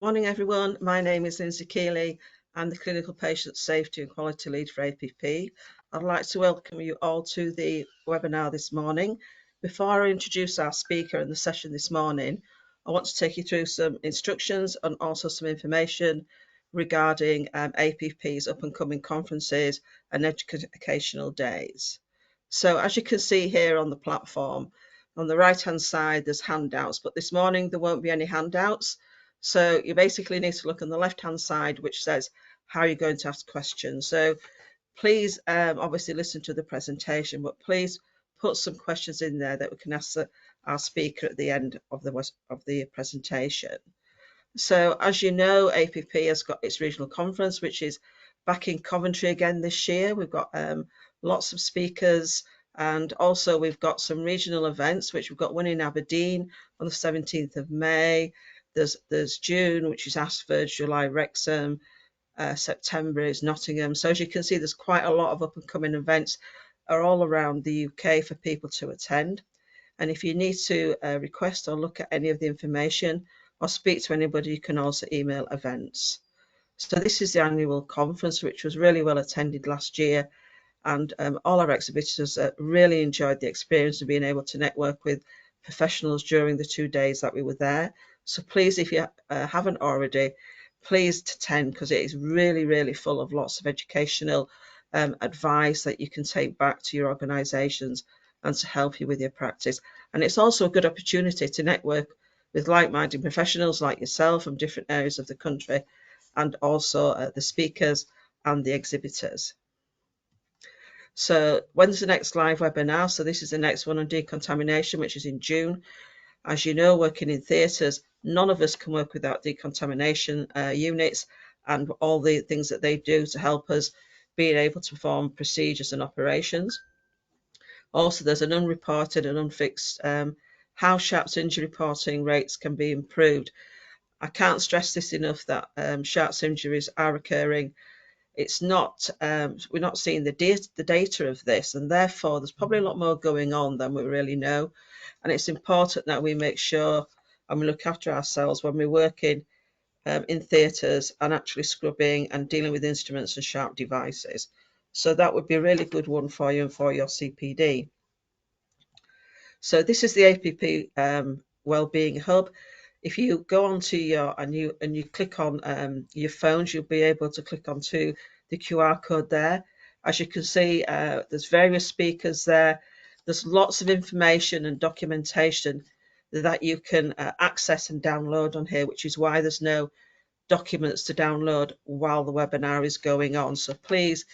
Morning, everyone. My name is Lindsay Keeley. I'm the Clinical Patient Safety and Quality Lead for APP. I'd like to welcome you all to the webinar this morning. Before I introduce our speaker in the session this morning, I want to take you through some instructions and also some information regarding APP's up and coming conferences and educational days. So as you can see here on the platform, on the right hand side there's handouts, but this morning there won't be any handouts. So you basically need to look on the left-hand side, which says how you're going to ask questions. So please obviously listen to the presentation, but please put some questions in there that we can ask our speaker at the end of the presentation. So as you know, APP has got its regional conference, which is back in Coventry again this year. We've got lots of speakers, and also we've got some regional events, which we've got one in Aberdeen on the 17th of May. There's June, which is Ashford, July Wrexham, September is Nottingham. So as you can see, there's quite a lot of up and coming events are all around the UK for people to attend. And if you need to request or look at any of the information or speak to anybody, you can also email events. So this is the annual conference, which was really well attended last year. And all our exhibitors really enjoyed the experience of being able to network with professionals during the 2 days that we were there. So please, if you haven't already, please attend, because it is really, really full of lots of educational advice that you can take back to your organisations and to help you with your practice. And it's also a good opportunity to network with like-minded professionals like yourself from different areas of the country, and also the speakers and the exhibitors. So when's the next live webinar? So this is the next one on decontamination, which is in June. As you know, working in theatres, none of us can work without decontamination units and all the things that they do to help us being able to perform procedures and operations. Also, there's an unreported and unfixed how SHAPS injury reporting rates can be improved. I can't stress this enough, that SHAPS injuries are occurring. It's not, we're not seeing the data of this, and therefore there's probably a lot more going on than we really know. And it's important that we make sure and we look after ourselves when we're working in theatres and actually scrubbing and dealing with instruments and sharp devices. So that would be a really good one for you and for your CPD. So this is the APP Wellbeing Hub. If you go onto your and you click on your phones, you'll be able to click onto the QR code there. As you can see, there's various speakers there. There's lots of information and documentation that you can access and download on here, which is why there's no documents to download while the webinar is going on. So please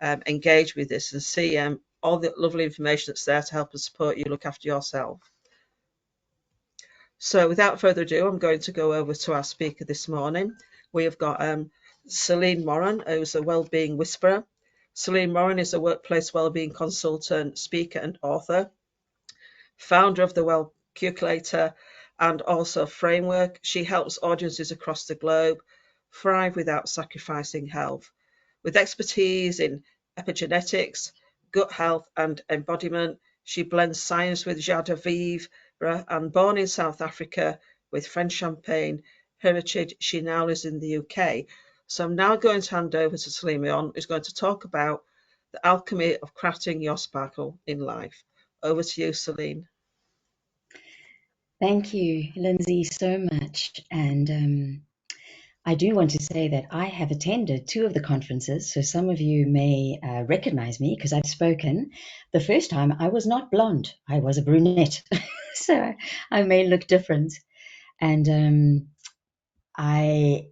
engage with this and see all the lovely information that's there to help and support you look after yourself. So without further ado, I'm going to go over to our speaker this morning. We have got Celine Moran, who's a Wellbeing Whisperer. Celine Moran is a workplace wellbeing consultant, speaker and author, founder of the Well Calculator and also Framework. She helps audiences across the globe thrive without sacrificing health. With expertise in epigenetics, gut health and embodiment, she blends science with joie de vivre, and born in South Africa with French Champagne heritage, she now lives in the UK. So I'm now going to hand over to Celine, who's going to talk about the alchemy of crafting your sparkle in life. Over to you, Celine. Thank you, Lindsay, so much. And I do want to say that I have attended 2 of the conferences, so some of you may recognize me because I've spoken. The first time I was not blonde, I was a brunette, so I may look different. And I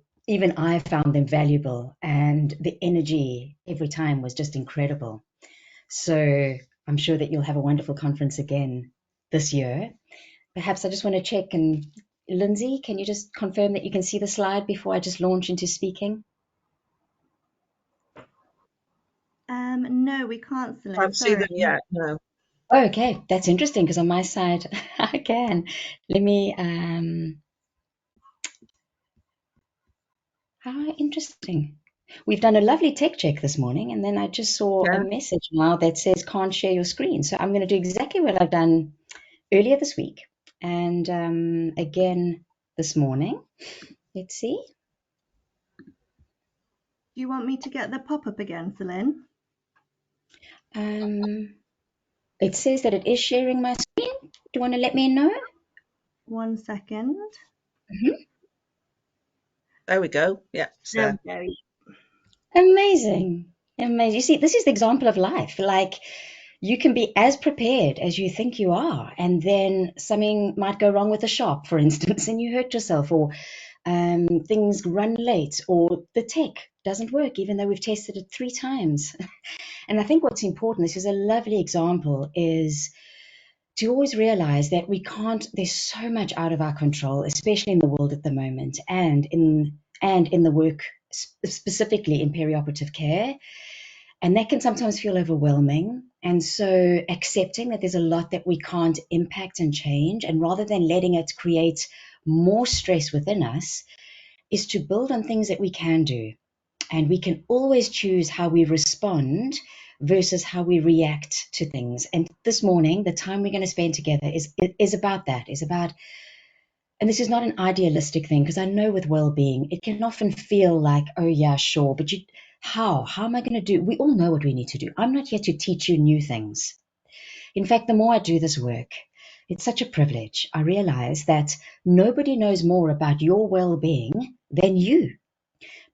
found them valuable, and the energy every time was just incredible. So I'm sure that you'll have a wonderful conference again this year. Perhaps I just want to check, and Lindsay, can you just confirm that you can see the slide before I just launch into speaking? No, we can't, Celine. Can't see them yet, no. Okay, that's interesting because on my side I can. Let me, how interesting. We've done a lovely tech check this morning, and then I just saw a message now that says can't share your screen. So I'm going to do exactly what I've done earlier this week and again this morning. Let's see. Do you want me to get the pop-up again, Celine? It says that it is sharing my screen. Do you want to let me know? 1 second. There we go. Yeah, it's There there. we go. Amazing. Amazing. You see, this is the example of life. Like, you can be as prepared as you think you are, and then something might go wrong with the shop, for instance, and you hurt yourself, or things run late, or the tech doesn't work, even though we've tested it 3 times. And I think what's important, this is a lovely example, is to always realize that we can't, there's so much out of our control, especially in the world at the moment, and in the work, specifically in perioperative care. And that can sometimes feel overwhelming. And so accepting that there's a lot that we can't impact and change, and rather than letting it create more stress within us, is to build on things that we can do. And we can always choose how we respond versus how we react to things. And this morning, the time we're going to spend together is about that, is about, and this is not an idealistic thing, because I know with well-being, it can often feel like, oh yeah, sure, but how am I going to do? We all know what we need to do. I'm not here to teach you new things. In fact, the more I do this work, it's such a privilege. I realize that nobody knows more about your well-being than you.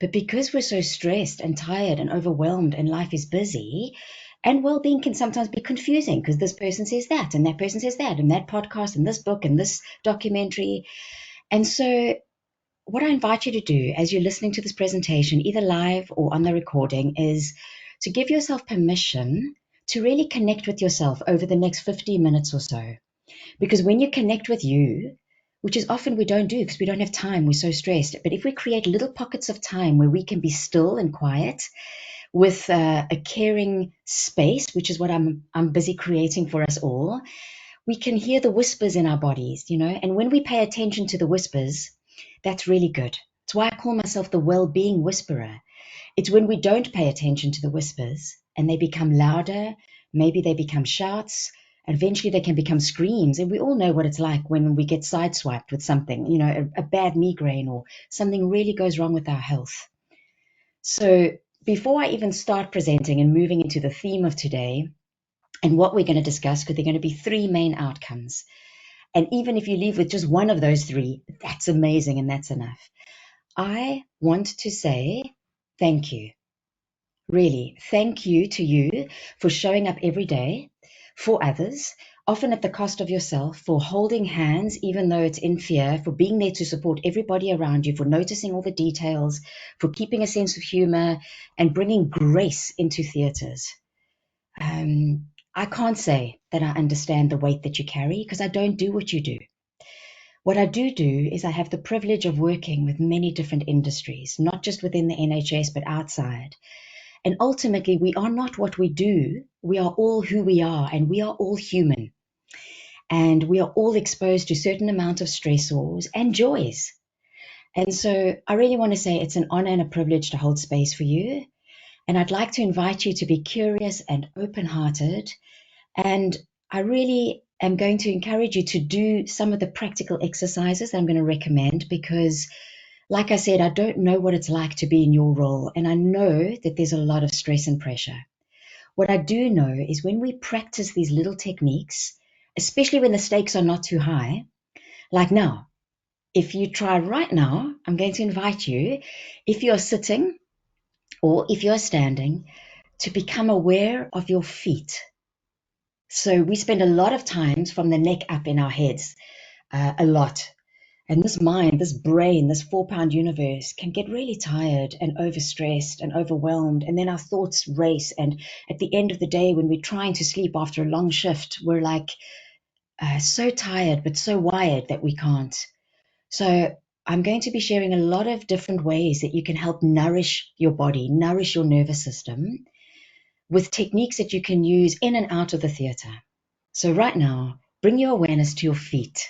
But because we're so stressed and tired and overwhelmed and life is busy, and well-being can sometimes be confusing because this person says that and that person says that, and that podcast and this book and this documentary. And so what I invite you to do as you're listening to this presentation, either live or on the recording, is to give yourself permission to really connect with yourself over the next 50 minutes or so. Because when you connect with you, which is often we don't do because we don't have time, we're so stressed. But if we create little pockets of time where we can be still and quiet with a caring space, which is what I'm busy creating for us all, we can hear the whispers in our bodies, and when we pay attention to the whispers, that's really good. It's why I call myself the well-being whisperer. It's when we don't pay attention to the whispers and they become louder, maybe they become shouts, and eventually they can become screams. And we all know what it's like when we get sideswiped with something, a bad migraine or something really goes wrong with our health. So before I even start presenting and moving into the theme of today and what we're going to discuss, because there are going to be 3 main outcomes. And even if you leave with just one of those 3, that's amazing and that's enough. I want to say thank you. Really, thank you to you for showing up every day for others, often at the cost of yourself, for holding hands, even though it's in fear, for being there to support everybody around you, for noticing all the details, for keeping a sense of humor and bringing grace into theaters. I can't say that I understand the weight that you carry because I don't do what you do. What I do is I have the privilege of working with many different industries, not just within the NHS, but outside. And ultimately, we are not what we do. We are all who we are, and we are all human. And we are all exposed to a certain amount of stressors and joys. And so I really want to say it's an honor and a privilege to hold space for you. And I'd like to invite you to be curious and open-hearted. And I really am going to encourage you to do some of the practical exercises that I'm going to recommend because, like I said, I don't know what it's like to be in your role, and I know that there's a lot of stress and pressure. What I do know is when we practice these little techniques, especially when the stakes are not too high, like now, if you try right now, I'm going to invite you, if you're sitting or if you're standing, to become aware of your feet. So we spend a lot of times from the neck up in our heads, a lot. And this mind, this brain, this 4-pound universe can get really tired and overstressed and overwhelmed. And then our thoughts race. And at the end of the day, when we're trying to sleep after a long shift, we're like so tired, but so wired that we can't. So I'm going to be sharing a lot of different ways that you can help nourish your body, nourish your nervous system with techniques that you can use in and out of the theater. So right now, bring your awareness to your feet.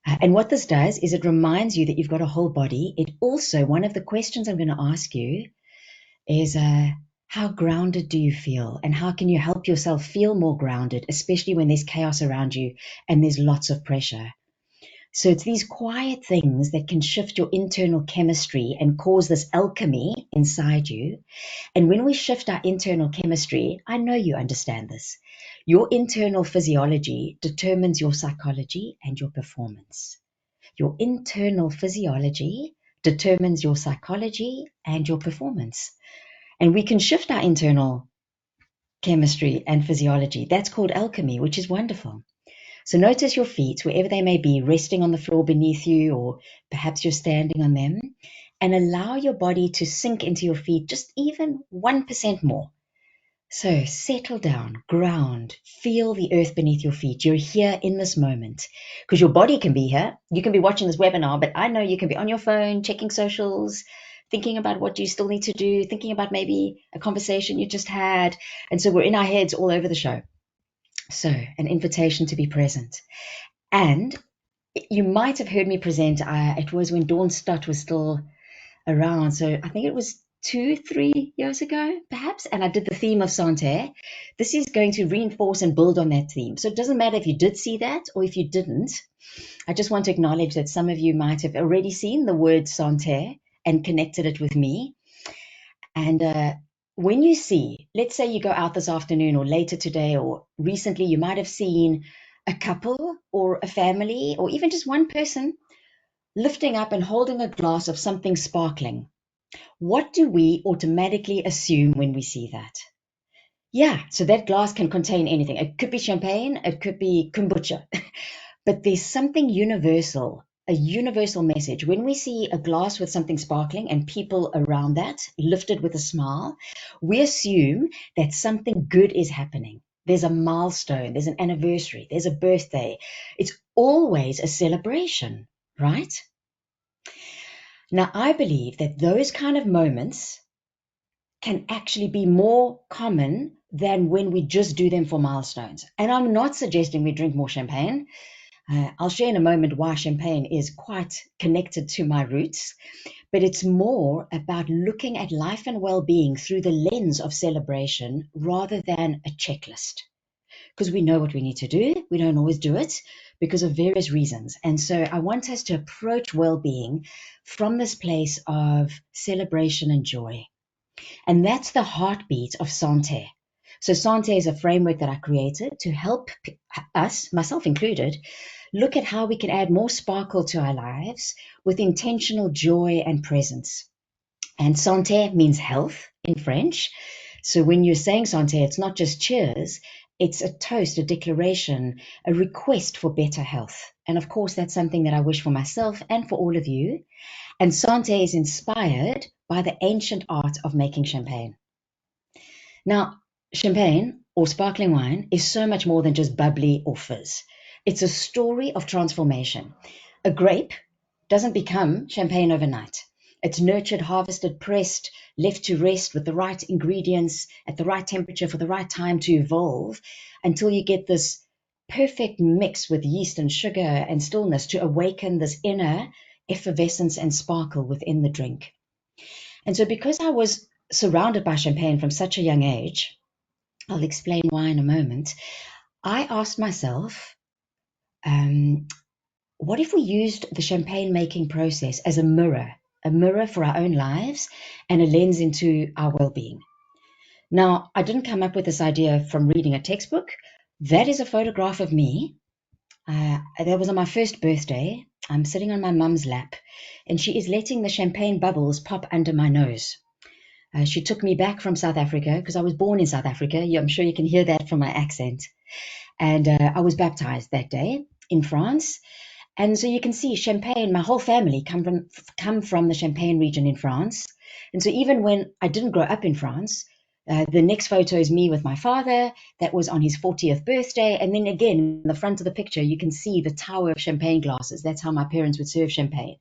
And what this does is it reminds you that you've got a whole body. It also, one of the questions I'm going to ask you is, how grounded do you feel? And how can you help yourself feel more grounded, especially when there's chaos around you and there's lots of pressure? So it's these quiet things that can shift your internal chemistry and cause this alchemy inside you. And when we shift our internal chemistry, I know you understand this. Your internal physiology determines your psychology and your performance. Your internal physiology determines your psychology and your performance. And we can shift our internal chemistry and physiology. That's called alchemy, which is wonderful. So notice your feet, wherever they may be, resting on the floor beneath you, or perhaps you're standing on them, and allow your body to sink into your feet just even 1% more. So settle down, ground, feel the earth beneath your feet. You're here in this moment because your body can be here. You can be watching this webinar, but I know you can be on your phone, checking socials, thinking about what you still need to do, thinking about maybe a conversation you just had. And so we're in our heads all over the show. So an invitation to be present. And you might have heard me present. It was when Dawn Stott was still around. So I think it was 2-3 years ago, perhaps. And I did the theme of Sante. This is going to reinforce and build on that theme. So it doesn't matter if you did see that or if you didn't. I just want to acknowledge that some of you might have already seen the word Sante and connected it with me. And when you see, let's say you go out this afternoon or later today or recently, you might have seen a couple or a family or even just one person lifting up and holding a glass of something sparkling. What do we automatically assume when we see that? Yeah, so that glass can contain anything. It could be champagne, it could be kombucha, but there's something universal, a universal message. When we see a glass with something sparkling and people around that lifted with a smile, we assume that something good is happening. There's a milestone, there's an anniversary, there's a birthday. It's always a celebration, right? Now, I believe that those kind of moments can actually be more common than when we just do them for milestones. And I'm not suggesting we drink more champagne. I'll share in a moment why champagne is quite connected to my roots, but it's more about looking at life and well-being through the lens of celebration rather than a checklist. Because we know what we need to do, we don't always do it because of various reasons. And so I want us to approach well-being from this place of celebration and joy. And that's the heartbeat of Sante. So Sante is a framework that I created to help us, myself included, look at how we can add more sparkle to our lives with intentional joy and presence. And Sante means health in French. So when you're saying Sante, it's not just cheers, it's a toast, a declaration, a request for better health. And of course, that's something that I wish for myself and for all of you. And Sante is inspired by the ancient art of making champagne. Now, champagne or sparkling wine is so much more than just bubbly or fizz. It's a story of transformation. A grape doesn't become champagne overnight. It's nurtured, harvested, pressed, left to rest with the right ingredients at the right temperature for the right time to evolve until you get this perfect mix with yeast and sugar and stillness to awaken this inner effervescence and sparkle within the drink. And so because I was surrounded by champagne from such a young age, I'll explain why in a moment, I asked myself, what if we used the champagne making process as a mirror for our own lives and a lens into our well-being? Now, I didn't come up with this idea from reading a textbook. That is a photograph of me. That was on my first birthday. I'm sitting on my mum's lap, and she is letting the champagne bubbles pop under my nose. She took me back from South Africa because I was born in South Africa. I'm sure you can hear that from my accent. And I was baptized that day in France. And so you can see Champagne, my whole family come from the Champagne region in France. And so even when I didn't grow up in France, the next photo is me with my father. That was on his 40th birthday. And then again, in the front of the picture, you can see the tower of champagne glasses. That's how my parents would serve champagne.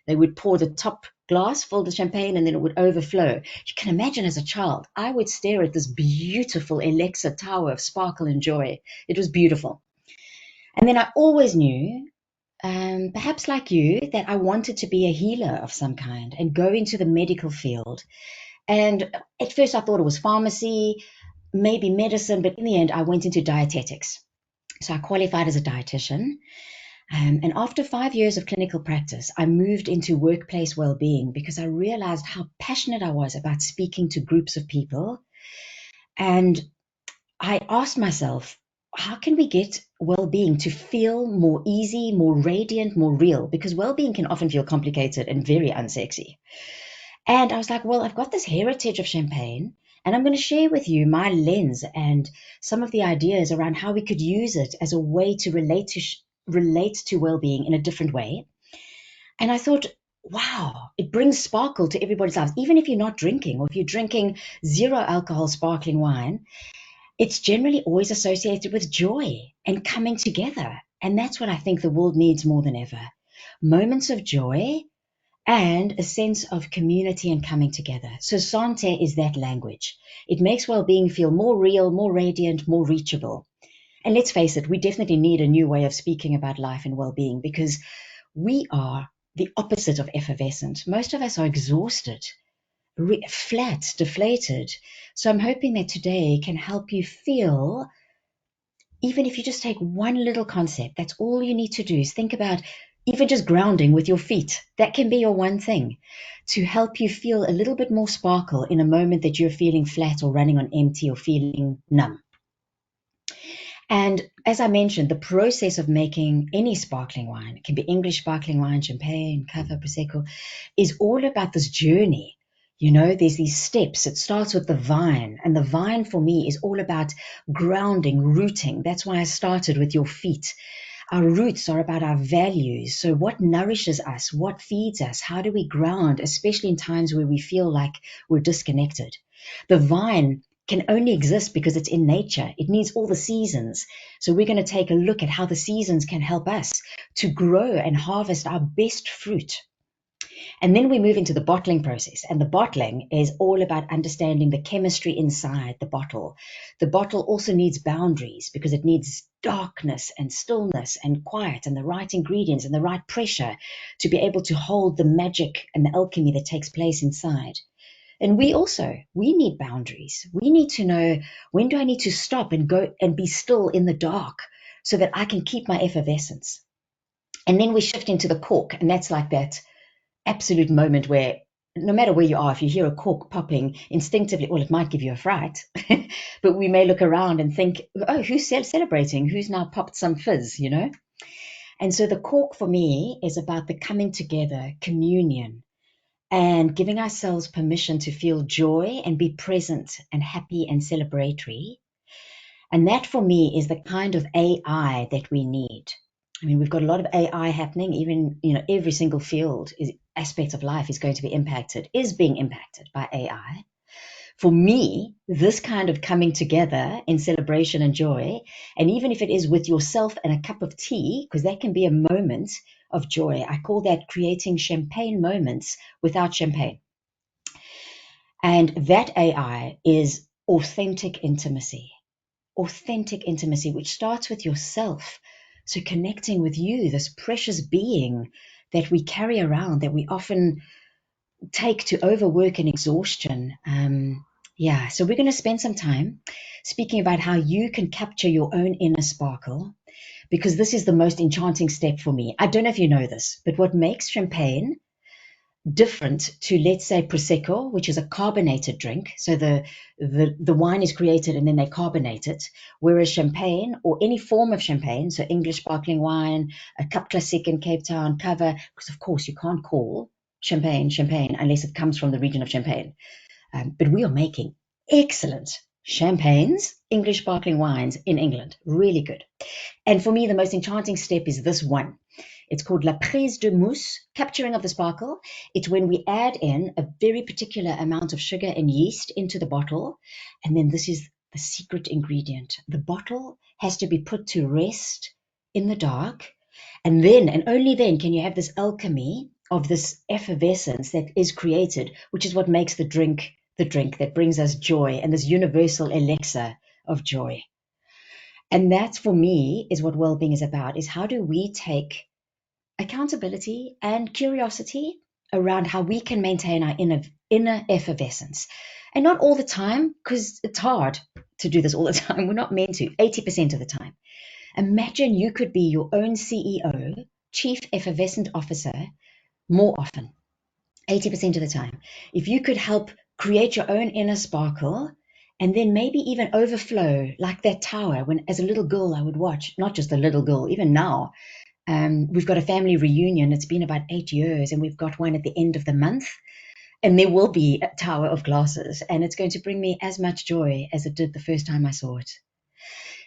They would pour the top glass full of champagne and then it would overflow. You can imagine as a child, I would stare at this beautiful elixir tower of sparkle and joy. It was beautiful. And then I always knew, perhaps like you, that I wanted to be a healer of some kind and go into the medical field. And at first I thought it was pharmacy, maybe medicine, but in the end I went into dietetics. So I qualified as a dietitian. And after 5 years of clinical practice, I moved into workplace well-being because I realized how passionate I was about speaking to groups of people. And I asked myself, how can we get well-being to feel more easy, more radiant, more real? Because well-being can often feel complicated and very unsexy. And I was like, well, I've got this heritage of champagne, and I'm going to share with you my lens and some of the ideas around how we could use it as a way to relate to well-being in a different way. And I thought, wow, it brings sparkle to everybody's lives. Even if you're not drinking, or if you're drinking 0 alcohol sparkling wine, it's generally always associated with joy and coming together. And that's what I think the world needs more than ever. Moments of joy and a sense of community and coming together. So Sante is that language. It makes well-being feel more real, more radiant, more reachable. And let's face it, we definitely need a new way of speaking about life and well-being, because we are the opposite of effervescent. Most of us are exhausted, flat, deflated. So I'm hoping that today can help you feel, even if you just take one little concept, that's all you need to do is think about even just grounding with your feet. That can be your one thing to help you feel a little bit more sparkle in a moment that you're feeling flat or running on empty or feeling numb. And as I mentioned, the process of making any sparkling wine, it can be English sparkling wine, champagne, cava, prosecco, is all about this journey. You know, there's these steps. It starts with the vine, and the vine for me is all about grounding, rooting. That's why I started with your feet. Our roots are about our values. So what nourishes us? What feeds us? How do we ground, especially in times where we feel like we're disconnected? The vine can only exist because it's in nature. It needs all the seasons. So we're going to take a look at how the seasons can help us to grow and harvest our best fruit. And then we move into the bottling process. And the bottling is all about understanding the chemistry inside the bottle. The bottle also needs boundaries because it needs darkness and stillness and quiet and the right ingredients and the right pressure to be able to hold the magic and the alchemy that takes place inside. And we need boundaries. We need to know, when do I need to stop and go and be still in the dark so that I can keep my effervescence? And then we shift into the cork, and that's like that absolute moment where no matter where you are, if you hear a cork popping instinctively, well, it might give you a fright, but we may look around and think, oh, who's celebrating? Who's now popped some fizz, you know? And so the cork for me is about the coming together, communion, and giving ourselves permission to feel joy and be present and happy and celebratory. And that for me is the kind of AI that we need. I mean, we've got a lot of AI happening. Even, every single aspect of life is being impacted by AI. For me, this kind of coming together in celebration and joy, and even if it is with yourself and a cup of tea, because that can be a moment of joy. I call that creating champagne moments without champagne. And that AI is authentic intimacy, which starts with yourself. So connecting with you, this precious being that we carry around, that we often take to overwork and exhaustion. So we're going to spend some time speaking about how you can capture your own inner sparkle, because this is the most enchanting step for me. I don't know if you know this, but what makes champagne different to, let's say, prosecco, which is a carbonated drink. So the wine is created and then they carbonate it, whereas champagne, or any form of champagne, so English sparkling wine, a Cup Classic in Cape Town, cava, because of course you can't call champagne unless it comes from the region of Champagne. But we are making excellent champagnes, English sparkling wines in England, really good. And for me, the most enchanting step is this one. It's called La Prise de Mousse, capturing of the sparkle. It's when we add in a very particular amount of sugar and yeast into the bottle. And then this is the secret ingredient. The bottle has to be put to rest in the dark. And then, and only then, can you have this alchemy of this effervescence that is created, which is what makes the drink that brings us joy, and this universal elixir of joy. And that, for me, is what well-being is about, is how do we take accountability and curiosity around how we can maintain our inner effervescence. And not all the time, because it's hard to do this all the time. We're not meant to, 80% of the time. Imagine you could be your own CEO, Chief Effervescent Officer, more often, 80% of the time. If you could help create your own inner sparkle and then maybe even overflow like that tower when as a little girl I would watch, not just a little girl, even now. We've got a family reunion. It's been about 8 years and we've got one at the end of the month. And there will be a tower of glasses and it's going to bring me as much joy as it did the first time I saw it.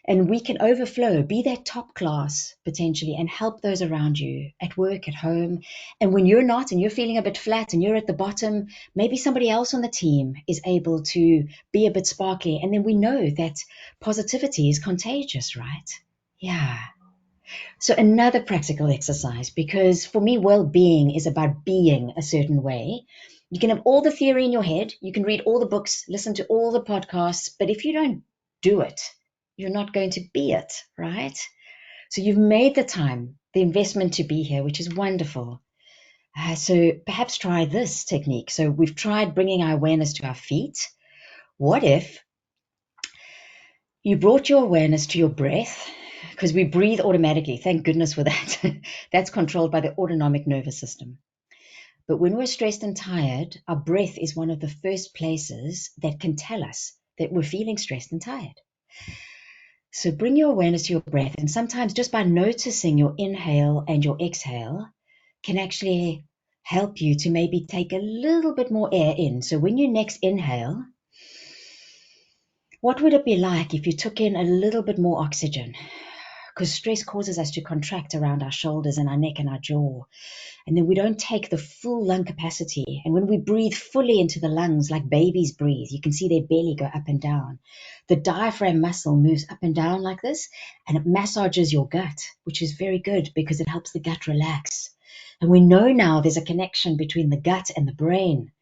And we can overflow, be that top class potentially, and help those around you at work, at home. And when you're not and you're feeling a bit flat and you're at the bottom, maybe somebody else on the team is able to be a bit sparkly. And then we know that positivity is contagious, right? Yeah. So another practical exercise, because for me, well-being is about being a certain way. You can have all the theory in your head, you can read all the books, listen to all the podcasts, but if you don't do it, you're not going to be it, right? So you've made the time, the investment to be here, which is wonderful. So perhaps try this technique. So we've tried bringing our awareness to our feet. What if you brought your awareness to your breath? Because we breathe automatically. Thank goodness for that. That's controlled by the autonomic nervous system. But when we're stressed and tired, our breath is one of the first places that can tell us that we're feeling stressed and tired. So bring your awareness to your breath, and sometimes just by noticing your inhale and your exhale can actually help you to maybe take a little bit more air in. So when you next inhale, what would it be like if you took in a little bit more oxygen? Because stress causes us to contract around our shoulders and our neck and our jaw. And then we don't take the full lung capacity. And when we breathe fully into the lungs, like babies breathe, you can see their belly go up and down. The diaphragm muscle moves up and down like this, and it massages your gut, which is very good because it helps the gut relax. And we know now there's a connection between the gut and the brain.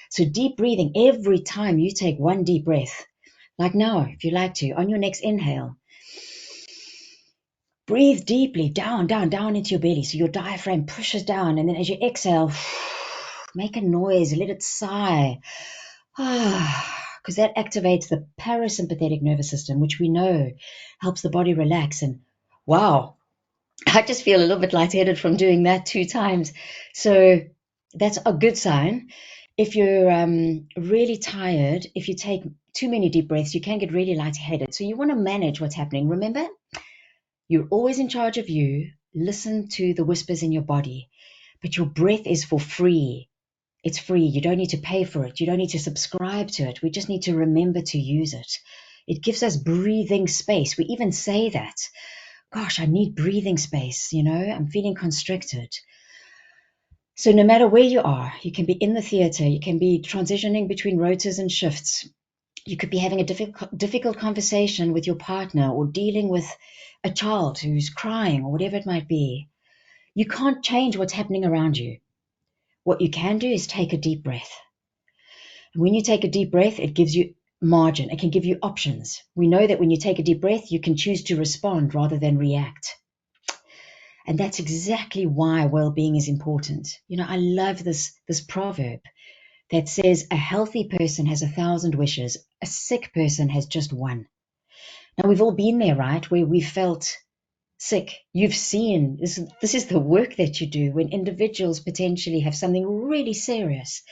So deep breathing, every time you take one deep breath, like now, if you like to, on your next inhale, breathe deeply down, down, down into your belly. So your diaphragm pushes down. And then as you exhale, make a noise, let it sigh. Because that activates the parasympathetic nervous system, which we know helps the body relax. And wow, I just feel a little bit lightheaded from doing that 2 times. So that's a good sign. If you're really tired, if you take too many deep breaths, you can get really lightheaded. So you want to manage what's happening. Remember, you're always in charge of you. Listen to the whispers in your body. But your breath is for free. It's free. You don't need to pay for it. You don't need to subscribe to it. We just need to remember to use it. It gives us breathing space. We even say that. Gosh, I need breathing space. I'm feeling constricted. So no matter where you are, you can be in the theater. You can be transitioning between rotas and shifts. You could be having a difficult conversation with your partner or dealing with a child who's crying or whatever it might be. You can't change what's happening around you. What you can do is take a deep breath. And when you take a deep breath, it gives you margin. It can give you options. We know that when you take a deep breath, you can choose to respond rather than react. And that's exactly why well-being is important. I love this proverb that says a healthy person has 1,000 wishes, a sick person has just one. Now, we've all been there, right, where we felt sick. You've seen, this is the work that you do when individuals potentially have something really serious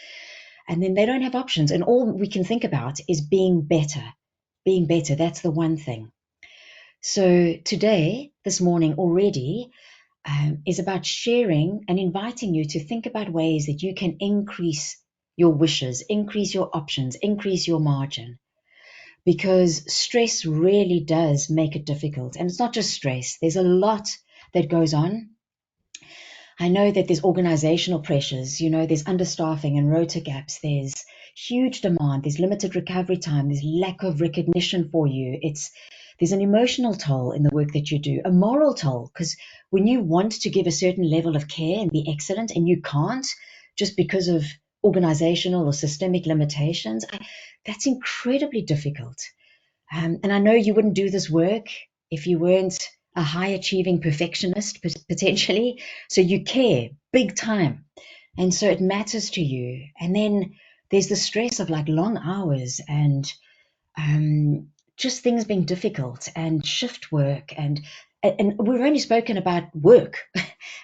and then they don't have options. And all we can think about is being better. Being better, that's the one thing. So today, this morning already, is about sharing and inviting you to think about ways that you can increase your wishes, increase your options, increase your margin. Because stress really does make it difficult. And it's not just stress. There's a lot that goes on. I know that there's organizational pressures, there's understaffing and rota gaps. There's huge demand. There's limited recovery time. There's lack of recognition for you. There's an emotional toll in the work that you do, a moral toll, because when you want to give a certain level of care and be excellent and you can't just because of organizational or systemic limitations, that's incredibly difficult. And I know you wouldn't do this work if you weren't a high-achieving perfectionist, potentially. So you care big time. And so it matters to you. And then there's the stress of like long hours and just things being difficult and shift work and and we've only spoken about work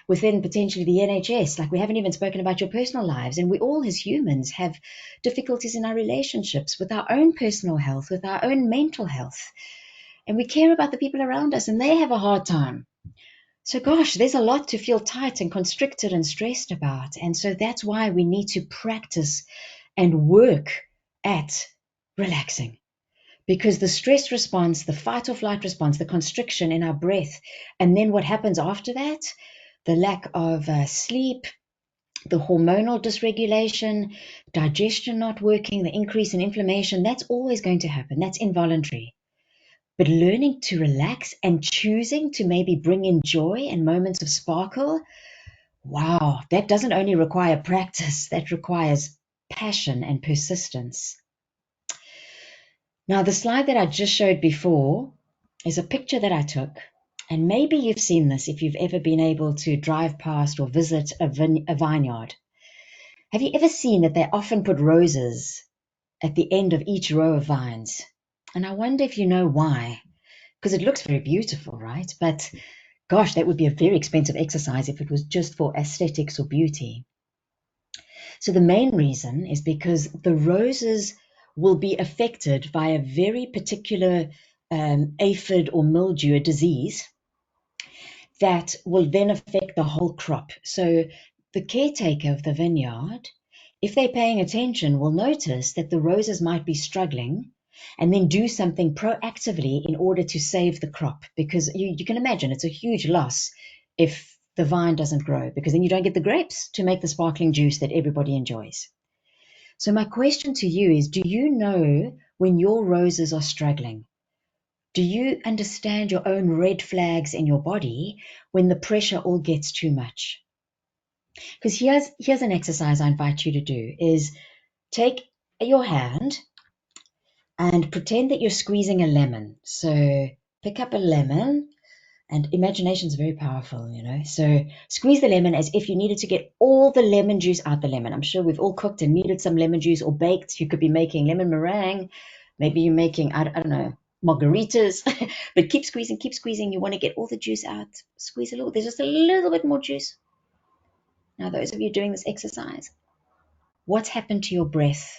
within potentially the NHS. Like, we haven't even spoken about your personal lives. And we all as humans have difficulties in our relationships, with our own personal health, with our own mental health. And we care about the people around us, and they have a hard time. So gosh, there's a lot to feel tight and constricted and stressed about. And so that's why we need to practice and work at relaxing. Because the stress response, the fight or flight response, the constriction in our breath, and then what happens after that, the lack of sleep, the hormonal dysregulation, digestion not working, the increase in inflammation, that's always going to happen. That's involuntary. But learning to relax and choosing to maybe bring in joy and moments of sparkle, wow, that doesn't only require practice, that requires passion and persistence. Now, the slide that I just showed before is a picture that I took, and maybe you've seen this if you've ever been able to drive past or visit a vineyard. Have you ever seen that they often put roses at the end of each row of vines? And I wonder if you know why, because it looks very beautiful, right? But gosh, that would be a very expensive exercise if it was just for aesthetics or beauty. So the main reason is because the roses will be affected by a very particular aphid or mildew, a disease, that will then affect the whole crop. So the caretaker of the vineyard, if they're paying attention, will notice that the roses might be struggling and then do something proactively in order to save the crop. Because you can imagine it's a huge loss if the vine doesn't grow, because then you don't get the grapes to make the sparkling juice that everybody enjoys. So my question to you is, do you know when your roses are struggling? Do you understand your own red flags in your body when the pressure all gets too much? Because here's an exercise I invite you to do, is take your hand and pretend that you're squeezing a lemon. So pick up a lemon, and imagination is very powerful, you know. So squeeze the lemon as if you needed to get all the lemon juice out the lemon. I'm sure we've all cooked and needed some lemon juice, or baked. You could be making lemon meringue. Maybe you're making, I don't know, margaritas. But keep squeezing, keep squeezing. You want to get all the juice out. Squeeze a little. There's just a little bit more juice. Now, those of you doing this exercise, what's happened to your breath?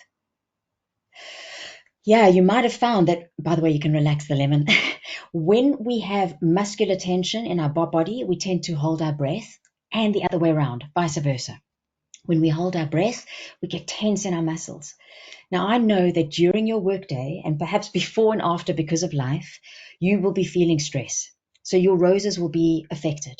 Yeah, you might have found that, by the way, you can relax the lemon. When we have muscular tension in our body, we tend to hold our breath, and the other way around, vice versa. When we hold our breath, we get tense in our muscles. Now, I know that during your workday, and perhaps before and after because of life, you will be feeling stress. So your roses will be affected.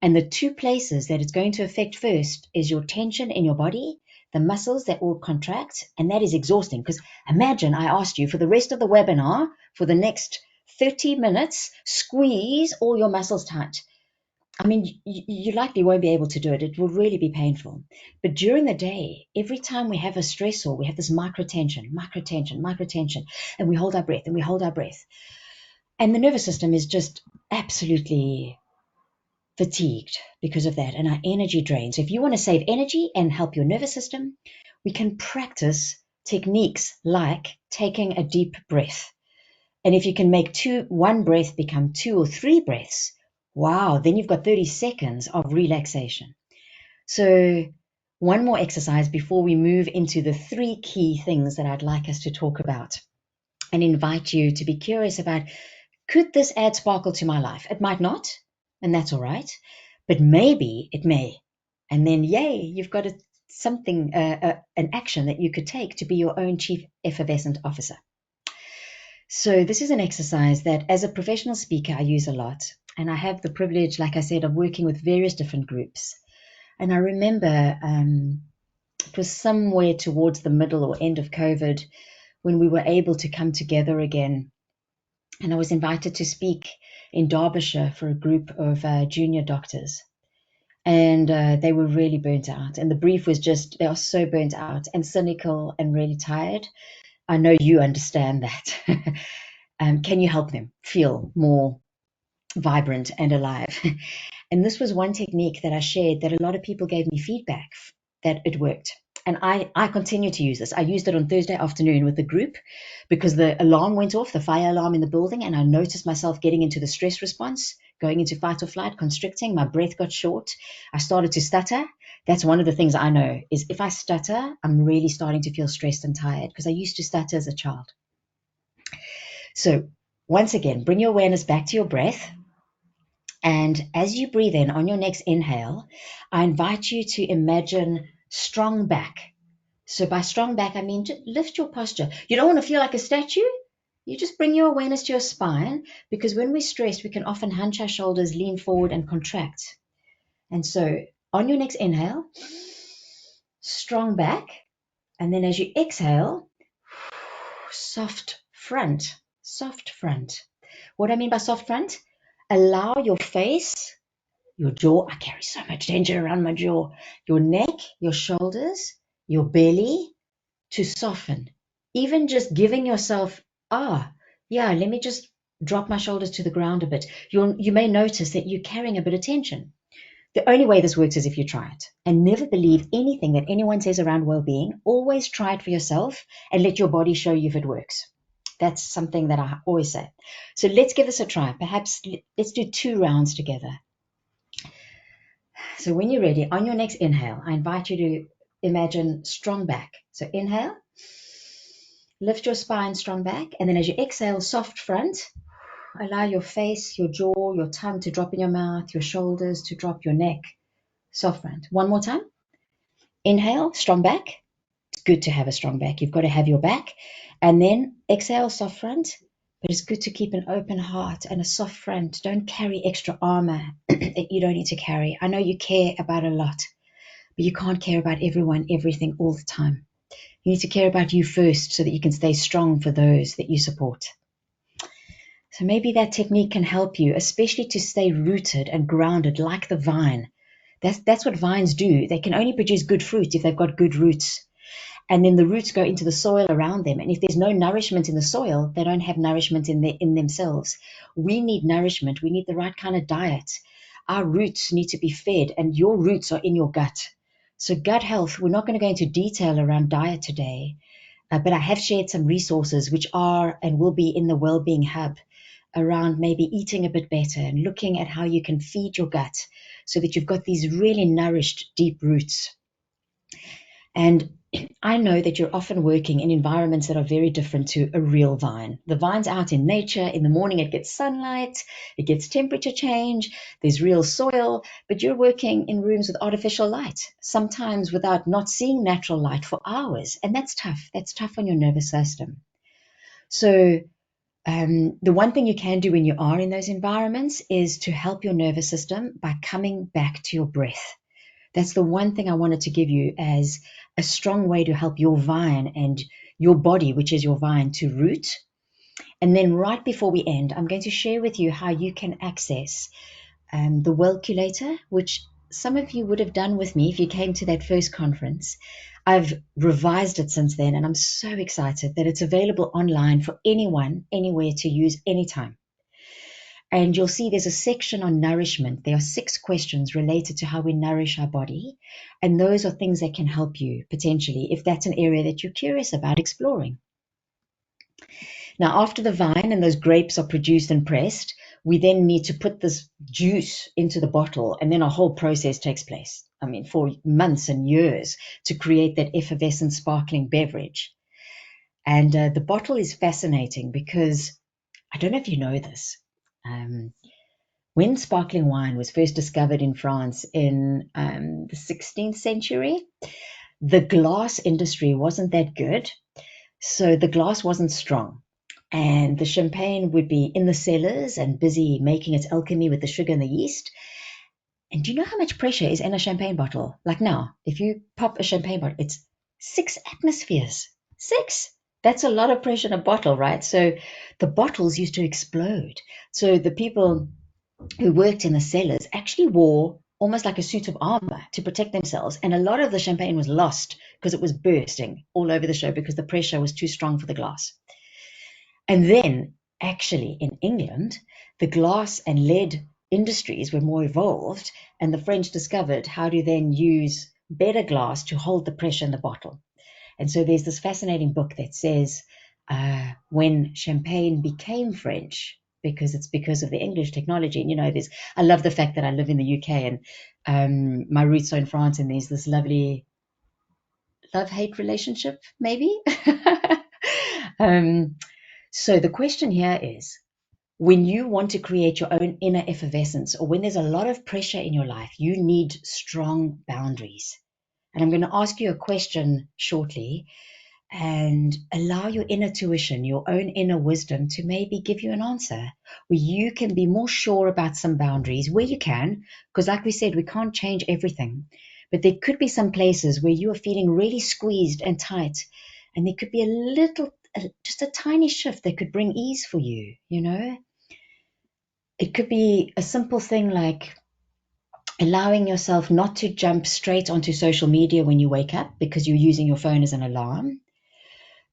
And the two places that it's going to affect first is your tension in your body, the muscles that will contract, and that is exhausting. Because imagine I asked you for the rest of the webinar, for the next 30 minutes, squeeze all your muscles tight. I mean, you likely won't be able to do it. It will really be painful. But during the day, every time we have a stressor, we have this microtension, and we hold our breath and we hold our breath. And the nervous system is just absolutely fatigued because of that, and our energy drains. So if you want to save energy and help your nervous system, we can practice techniques like taking a deep breath. And if you can make one breath become 2 or 3 breaths, wow, then you've got 30 seconds of relaxation. So one more exercise before we move into the 3 key things that I'd like us to talk about, and invite you to be curious about, could this add sparkle to my life? It might not, and that's all right, but maybe it may. And then, yay, you've got an action that you could take to be your own chief effervescent officer. So this is an exercise that, as a professional speaker, I use a lot. And I have the privilege, like I said, of working with various different groups. And I remember it was somewhere towards the middle or end of COVID when we were able to come together again. And I was invited to speak in Derbyshire for a group of junior doctors. And they were really burnt out. And the brief was just, they are so burnt out and cynical and really tired. I know you understand that. Can you help them feel more vibrant and alive? And this was one technique that I shared that a lot of people gave me feedback that it worked. And I continue to use this. I used it on Thursday afternoon with the group because the alarm went off, the fire alarm in the building, and I noticed myself getting into the stress response going into fight or flight, constricting. My breath got short. I started to stutter. That's one of the things I know is if I stutter, I'm really starting to feel stressed and tired because I used to stutter as a child. So once again, bring your awareness back to your breath. And as you breathe in on your next inhale, I invite you to imagine strong back. So by strong back, I mean just lift your posture. You don't want to feel like a statue. You just bring your awareness to your spine because when we're stressed, we can often hunch our shoulders, lean forward and contract. And so on your next inhale, strong back. And then as you exhale, soft front, soft front. What do I mean by soft front? Allow your face, your jaw, I carry so much tension around my jaw, your neck, your shoulders, your belly to soften. Even just giving yourself, let me just drop my shoulders to the ground a bit. You may notice that you're carrying a bit of tension. The only way this works is if you try it. And never believe anything that anyone says around well-being. Always try it for yourself and let your body show you if it works. That's something that I always say. So let's give this a try. Perhaps let's do 2 rounds together. So when you're ready, on your next inhale, I invite you to imagine strong back. So inhale, lift your spine, strong back. And then as you exhale, soft front. Allow your face, your jaw, your tongue to drop in your mouth, your shoulders to drop, your neck, soft front. One more time. Inhale, strong back. It's good to have a strong back. You've got to have your back. And then exhale, soft front. But it's good to keep an open heart and a soft front. Don't carry extra armor that you don't need to carry. I know you care about a lot, but you can't care about everyone, everything all the time. You need to care about you first so that you can stay strong for those that you support. So maybe that technique can help you, especially to stay rooted and grounded like the vine. That's what vines do. They can only produce good fruit if they've got good roots. And then the roots go into the soil around them. And if there's no nourishment in the soil, they don't have nourishment in themselves. We need nourishment. We need the right kind of diet. Our roots need to be fed, and your roots are in your gut. So gut health, we're not going to go into detail around diet today, but I have shared some resources which are and will be in the Wellbeing Hub around maybe eating a bit better and looking at how you can feed your gut so that you've got these really nourished, deep roots. And I know that you're often working in environments that are very different to a real vine. The vine's out in nature. In the morning, it gets sunlight, it gets temperature change, there's real soil, but you're working in rooms with artificial light, sometimes without not seeing natural light for hours. And that's tough. That's tough on your nervous system. So the one thing you can do when you are in those environments is to help your nervous system by coming back to your breath. That's the one thing I wanted to give you as a strong way to help your vine and your body, which is your vine, to root. And then right before we end, I'm going to share with you how you can access the Wellculator, which some of you would have done with me if you came to that first conference. I've revised it since then, and I'm so excited that it's available online for anyone, anywhere to use anytime. And you'll see there's a section on nourishment. There are 6 questions related to how we nourish our body. And those are things that can help you potentially if that's an area that you're curious about exploring. Now, after the vine and those grapes are produced and pressed, we then need to put this juice into the bottle, and then a whole process takes place. I mean, for months and years to create that effervescent, sparkling beverage. And the bottle is fascinating because I don't know if you know this. When sparkling wine was first discovered in France in the 16th century, the glass industry wasn't that good. So the glass wasn't strong. And the champagne would be in the cellars and busy making its alchemy with the sugar and the yeast. And do you know how much pressure is in a champagne bottle? Like now, if you pop a champagne bottle, it's 6 atmospheres. 6! That's a lot of pressure in a bottle, right? So the bottles used to explode. So the people who worked in the cellars actually wore almost like a suit of armor to protect themselves. And a lot of the champagne was lost because it was bursting all over the show because the pressure was too strong for the glass. And then, actually, in England, the glass and lead industries were more evolved, and the French discovered how to then use better glass to hold the pressure in the bottle. And so there's this fascinating book that says when champagne became French, because it's because of the English technology. And, I love the fact that I live in the UK and my roots are in France, and there's this lovely love-hate relationship, maybe. So the question here is, when you want to create your own inner effervescence, or when there's a lot of pressure in your life, you need strong boundaries. And I'm going to ask you a question shortly, and allow your inner tuition, your own inner wisdom, to maybe give you an answer where you can be more sure about some boundaries where you can, because like we said, we can't change everything. But there could be some places where you are feeling really squeezed and tight, and there could be just a tiny shift that could bring ease for you, It could be a simple thing like allowing yourself not to jump straight onto social media when you wake up because you're using your phone as an alarm,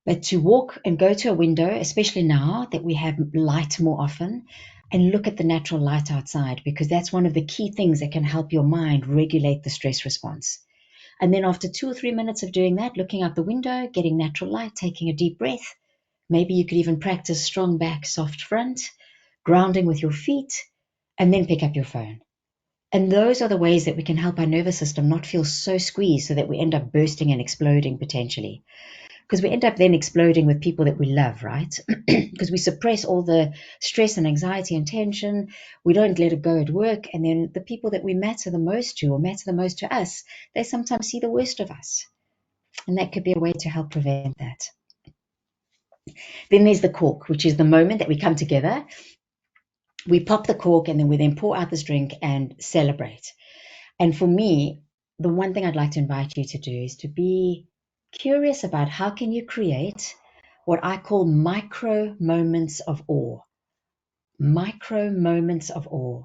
but to walk and go to a window, especially now that we have light more often, and look at the natural light outside, because that's one of the key things that can help your mind regulate the stress response. And then after 2 or 3 minutes of doing that, looking out the window, getting natural light, taking a deep breath, maybe you could even practice strong back, soft front, grounding with your feet, and then pick up your phone. And those are the ways that we can help our nervous system not feel so squeezed so that we end up bursting and exploding potentially. Because we end up then exploding with people that we love, right? Because we suppress all the stress and anxiety and tension. We don't let it go at work. And then the people that we matter the most to, or matter the most to us, they sometimes see the worst of us. And that could be a way to help prevent that. Then there's the cork, which is the moment that we come together. We pop the cork, and then we then pour out this drink and celebrate. And for me, the one thing I'd like to invite you to do is to be curious about how can you create what I call micro moments of awe. Micro moments of awe.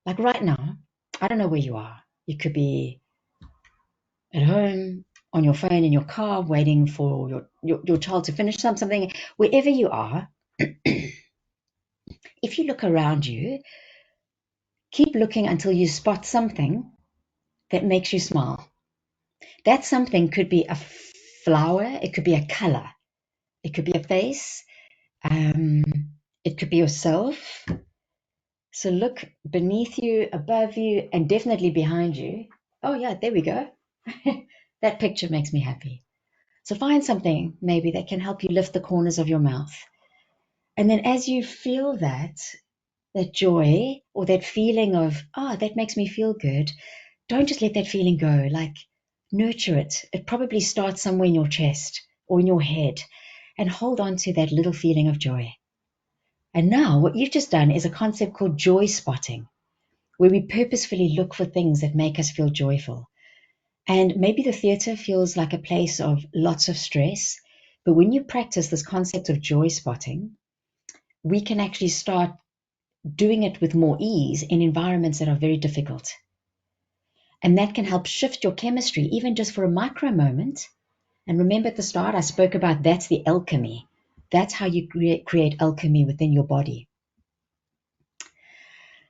Like right now, I don't know where you are. You could be at home, on your phone, in your car, waiting for your child to finish something. Wherever you are, if you look around you, keep looking until you spot something that makes you smile. That something could be a flower, it could be a color, it could be a face, it could be yourself. So look beneath you, above you, and definitely behind you. Oh yeah, there we go. That picture makes me happy. So find something maybe that can help you lift the corners of your mouth. And then as you feel that joy or that feeling of, that makes me feel good, don't just let that feeling go. Like, nurture it. It probably starts somewhere in your chest or in your head, and hold on to that little feeling of joy. And now what you've just done is a concept called joy spotting, where we purposefully look for things that make us feel joyful. And maybe the theater feels like a place of lots of stress, but when you practice this concept of joy spotting, we can actually start doing it with more ease in environments that are very difficult. And that can help shift your chemistry, even just for a micro moment. And remember at the start, I spoke about that's the alchemy. That's how you create alchemy within your body.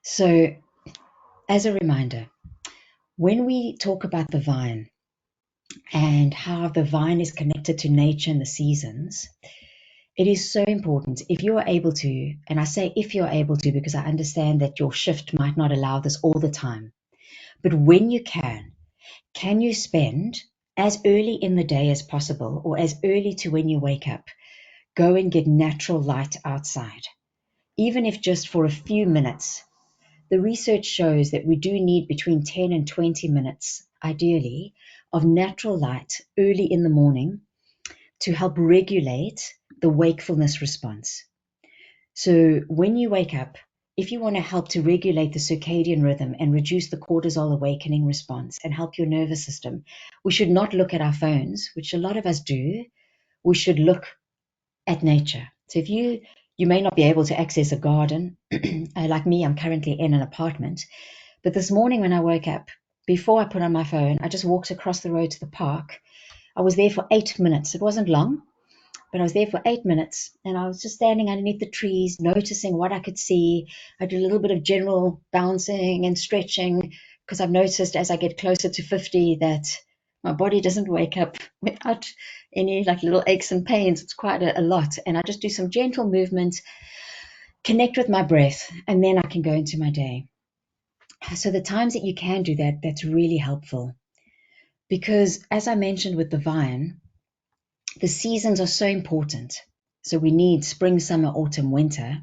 So, as a reminder, when we talk about the vine and how the vine is connected to nature and the seasons, it is so important if you are able to, and I say if you're able to because I understand that your shift might not allow this all the time, but when you can you spend as early in the day as possible, or as early to when you wake up, go and get natural light outside, even if just for a few minutes. The research shows that we do need between 10 and 20 minutes, ideally, of natural light early in the morning to help regulate the wakefulness response. So when you wake up, if you want to help to regulate the circadian rhythm and reduce the cortisol awakening response and help your nervous system, we should not look at our phones, which a lot of us do. We should look at nature. So if you may not be able to access a garden, like me, I'm currently in an apartment, but this morning when I woke up, before I put on my phone, I just walked across the road to the park. I was there for 8 minutes. It wasn't long, but I was there for 8 minutes, and I was just standing underneath the trees, noticing what I could see. I did a little bit of general bouncing and stretching, because I've noticed as I get closer to 50 that my body doesn't wake up without any like little aches and pains. It's quite a lot. And I just do some gentle movement connect with my breath, and then I can go into my day. So the times that you can do that, that's really helpful. Because as I mentioned with the vine, the seasons are so important. So we need spring, summer, autumn, winter.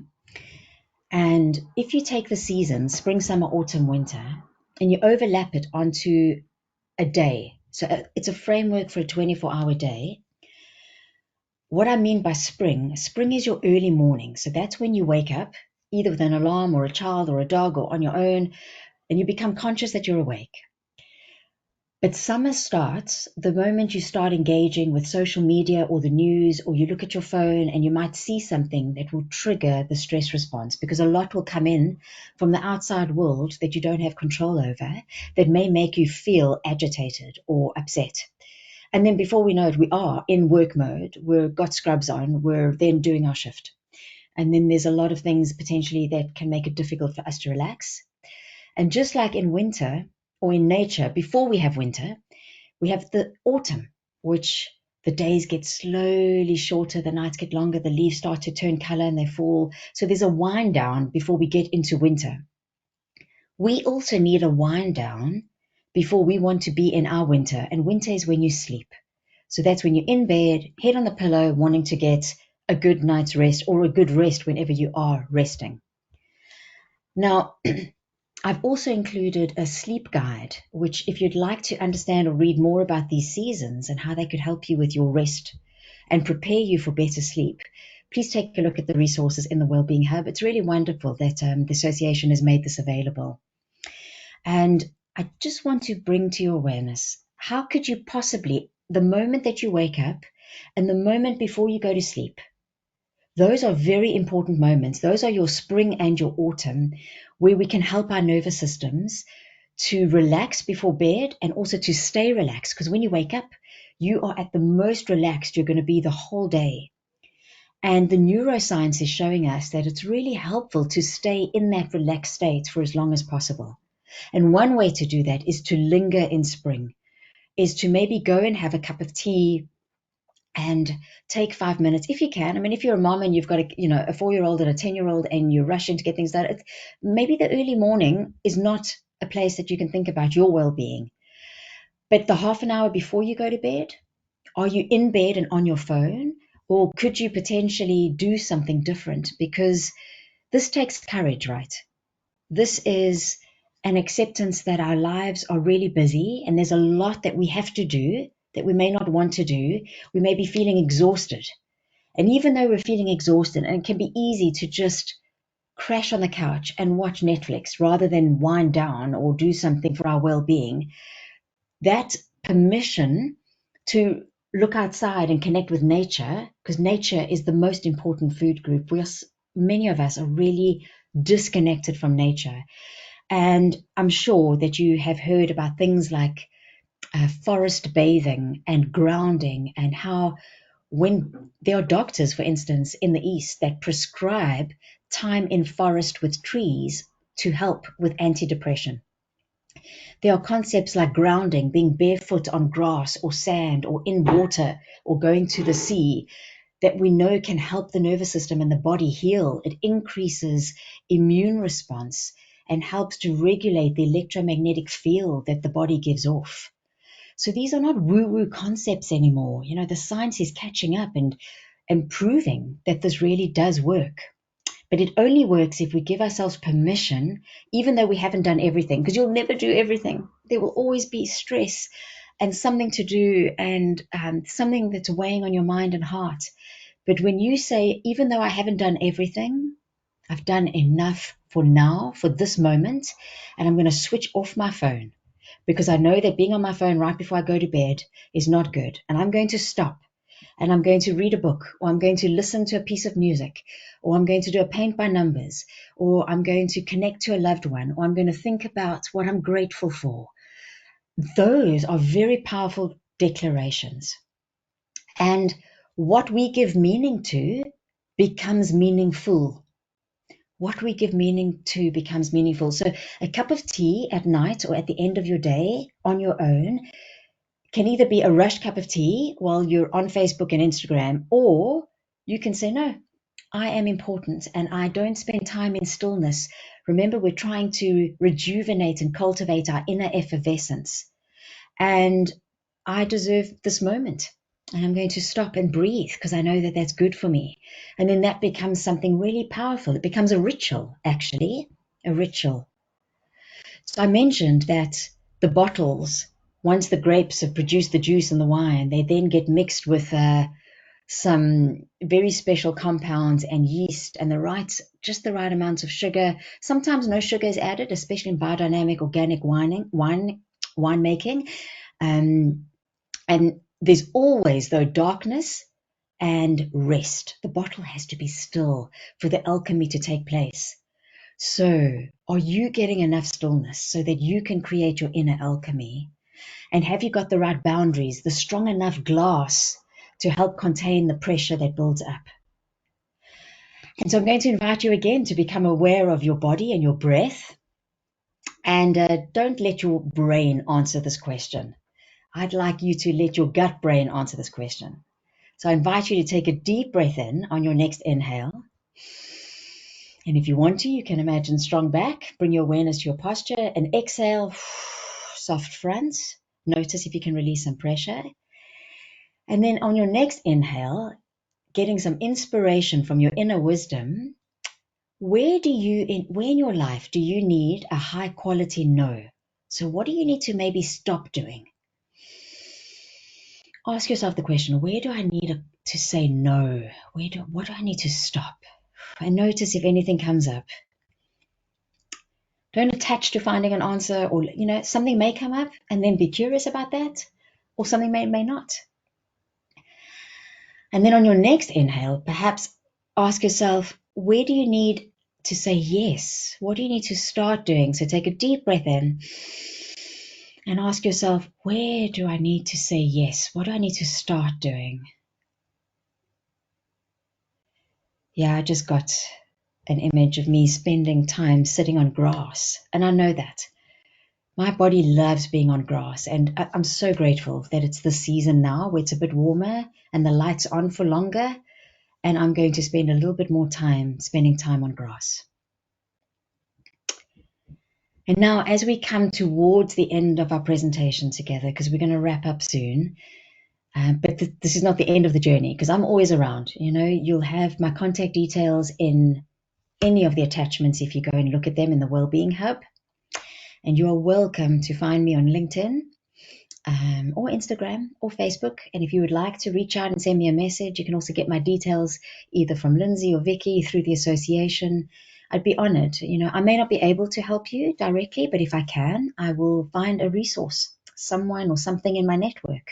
And if you take the seasons, spring, summer, autumn, winter, and you overlap it onto a day, so it's a framework for a 24-hour day. What I mean by spring is your early morning. So that's when you wake up, either with an alarm or a child or a dog or on your own, and you become conscious that you're awake. But summer starts the moment you start engaging with social media or the news, or you look at your phone and you might see something that will trigger the stress response, because a lot will come in from the outside world that you don't have control over that may make you feel agitated or upset. And then before we know it, we are in work mode. We've got scrubs on. We're then doing our shift. And then there's a lot of things potentially that can make it difficult for us to relax. And just like in winter or in nature, before we have winter, we have the autumn, which the days get slowly shorter, the nights get longer, the leaves start to turn color and they fall. So there's a wind down before we get into winter. We also need a wind down before we want to be in our winter. And winter is when you sleep. So that's when you're in bed, head on the pillow, wanting to get a good night's rest or a good rest whenever you are resting. Now, I've also included a sleep guide, which if you'd like to understand or read more about these seasons and how they could help you with your rest and prepare you for better sleep, please take a look at the resources in the Wellbeing Hub. It's really wonderful that the association has made this available. And I just want to bring to your awareness, how could you possibly, the moment that you wake up and the moment before you go to sleep, those are very important moments. Those are your spring and your autumn, where we can help our nervous systems to relax before bed and also to stay relaxed. Because when you wake up, you are at the most relaxed you're going to be the whole day. And the neuroscience is showing us that it's really helpful to stay in that relaxed state for as long as possible. And one way to do that is to linger in spring, is to maybe go and have a cup of tea and take 5 minutes if you can. I mean, if you're a mom and you've got a 4-year-old and a 10-year-old and you're rushing to get things done, maybe the early morning is not a place that you can think about your well-being. But the half an hour before you go to bed, are you in bed and on your phone? Or could you potentially do something different? Because this takes courage, right? This is an acceptance that our lives are really busy and there's a lot that we have to do that we may not want to do. We may be feeling exhausted. And even though we're feeling exhausted, and it can be easy to just crash on the couch and watch Netflix rather than wind down or do something for our well-being, that permission to look outside and connect with nature, because nature is the most important food group. Many of us are really disconnected from nature. And I'm sure that you have heard about things like forest bathing and grounding, and how when there are doctors, for instance, in the East that prescribe time in forest with trees to help with antidepressant. There are concepts like grounding, being barefoot on grass or sand or in water or going to the sea, that we know can help the nervous system and the body heal. It increases immune response and helps to regulate the electromagnetic field that the body gives off. So these are not woo-woo concepts anymore. You know, the science is catching up and proving that this really does work. But it only works if we give ourselves permission, even though we haven't done everything, because you'll never do everything. There will always be stress and something to do and something that's weighing on your mind and heart. But when you say, even though I haven't done everything, I've done enough for now, for this moment, and I'm going to switch off my phone, because I know that being on my phone right before I go to bed is not good. And I'm going to stop and I'm going to read a book, or I'm going to listen to a piece of music, or I'm going to do a paint by numbers, or I'm going to connect to a loved one, or I'm going to think about what I'm grateful for. Those are very powerful declarations. And what we give meaning to becomes meaningful. What we give meaning to becomes meaningful. So a cup of tea at night or at the end of your day on your own can either be a rushed cup of tea while you're on Facebook and Instagram, or you can say, no, I am important and I don't spend time in stillness. Remember, we're trying to rejuvenate and cultivate our inner effervescence. And I deserve this moment. And I'm going to stop and breathe because I know that that's good for me. And then that becomes something really powerful. It becomes a ritual, actually, a ritual. So I mentioned that the bottles, once the grapes have produced the juice and the wine, they then get mixed with some very special compounds and yeast and just the right amounts of sugar. Sometimes no sugar is added, especially in biodynamic organic winemaking. And there's always, though, darkness and rest. The bottle has to be still for the alchemy to take place. So, are you getting enough stillness so that you can create your inner alchemy? And have you got the right boundaries, the strong enough glass to help contain the pressure that builds up? And so I'm going to invite you again to become aware of your body and your breath. And don't let your brain answer this question. I'd like you to let your gut brain answer this question. So I invite you to take a deep breath in on your next inhale. And if you want to, you can imagine strong back, bring your awareness to your posture, and exhale, soft front. Notice if you can release some pressure. And then on your next inhale, getting some inspiration from your inner wisdom, where in your life do you need a high quality no? So what do you need to maybe stop doing? Ask yourself the question, where do I need to say no? What do I need to stop? And notice if anything comes up. Don't attach to finding an answer, or something may come up and then be curious about that, or something may not. And then on your next inhale, perhaps ask yourself, where do you need to say yes? What do you need to start doing? So take a deep breath in and ask yourself, where do I need to say yes? What do I need to start doing? Yeah, I just got an image of me spending time sitting on grass, and I know that. My body loves being on grass, and I'm so grateful that it's the season now where it's a bit warmer and the light's on for longer, and I'm going to spend a little bit more time spending time on grass. And now, as we come towards the end of our presentation together, because we're going to wrap up soon, but this is not the end of the journey, because I'm always around. You'll have my contact details in any of the attachments if you go and look at them in the Wellbeing Hub. And you are welcome to find me on LinkedIn, or Instagram or Facebook. And if you would like to reach out and send me a message, you can also get my details either from Lindsay or Vicky through the association. I'd be honored. I may not be able to help you directly, but if I can, I will find a resource, someone or something in my network,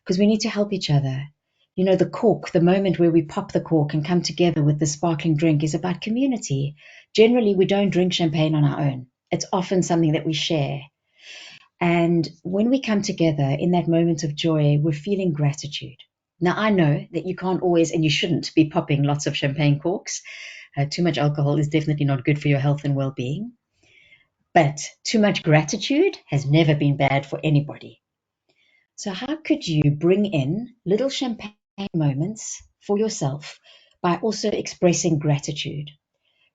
because we need to help each other. The cork, the moment where we pop the cork and come together with the sparkling drink, is about community. Generally, we don't drink champagne on our own. It's often something that we share. And when we come together in that moment of joy, we're feeling gratitude. Now, I know that you can't always, and you shouldn't be popping lots of champagne corks. Too much alcohol is definitely not good for your health and well-being. But too much gratitude has never been bad for anybody. So how could you bring in little champagne moments for yourself by also expressing gratitude?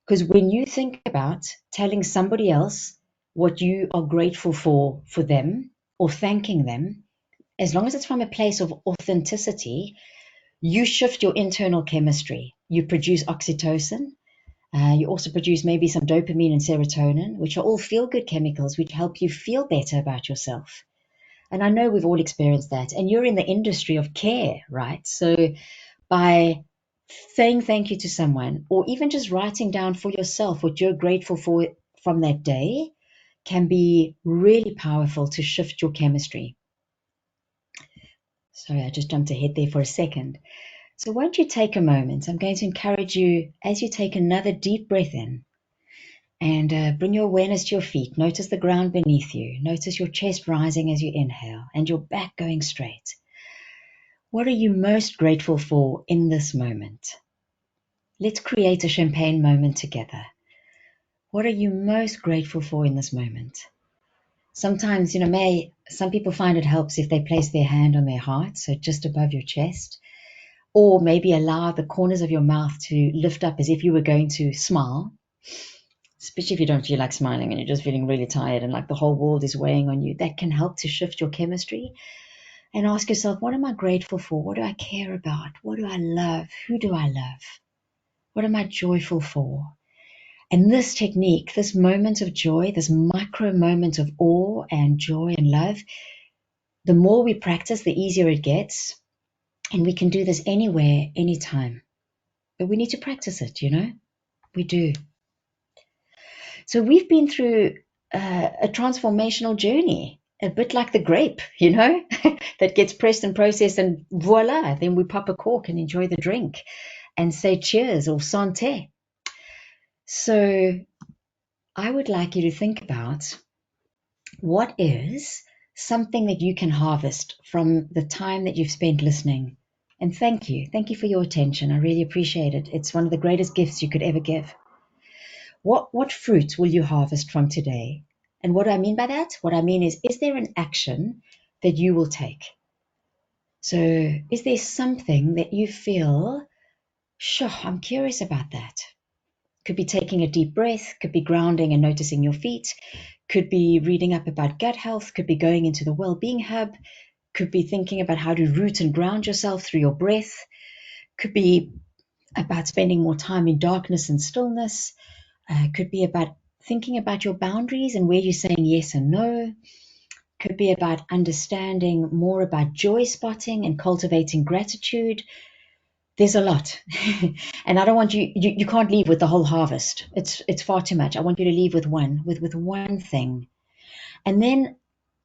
Because when you think about telling somebody else what you are grateful for them, or thanking them, as long as it's from a place of authenticity, you shift your internal chemistry. You produce oxytocin. You also produce maybe some dopamine and serotonin, which are all feel-good chemicals which help you feel better about yourself. And I know we've all experienced that. And you're in the industry of care, right? So by saying thank you to someone, or even just writing down for yourself what you're grateful for from that day, can be really powerful to shift your chemistry. Sorry, I just jumped ahead there for a second. So won't you take a moment? I'm going to encourage you, as you take another deep breath in, and bring your awareness to your feet. Notice the ground beneath you. Notice your chest rising as you inhale and your back going straight. What are you most grateful for in this moment? Let's create a champagne moment together. What are you most grateful for in this moment? Sometimes, some people find it helps if they place their hand on their heart, so just above your chest, or maybe allow the corners of your mouth to lift up as if you were going to smile, especially if you don't feel like smiling and you're just feeling really tired and like the whole world is weighing on you. That can help to shift your chemistry. And ask yourself, what am I grateful for? What do I care about? What do I love? Who do I love? What am I joyful for? And this technique, this moment of joy, this micro moment of awe and joy and love, the more we practice, the easier it gets. And we can do this anywhere, anytime. But we need to practice it, We do. So we've been through a transformational journey, a bit like the grape, that gets pressed and processed and voila, then we pop a cork and enjoy the drink and say cheers or Sante. So I would like you to think about what is something that you can harvest from the time that you've spent listening. And thank you. Thank you for your attention. I really appreciate it. It's one of the greatest gifts you could ever give. What fruit will you harvest from today? And what do I mean by that? What I mean is there an action that you will take? So is there something that you feel, sure, I'm curious about that? Could be taking a deep breath, could be grounding and noticing your feet, could be reading up about gut health, could be going into the Wellbeing Hub, could be thinking about how to root and ground yourself through your breath, could be about spending more time in darkness and stillness, could be about thinking about your boundaries and where you're saying yes and no, could be about understanding more about joy spotting and cultivating gratitude. There's a lot. And I don't want you can't leave with the whole harvest. It's far too much. I want you to leave with one thing. And then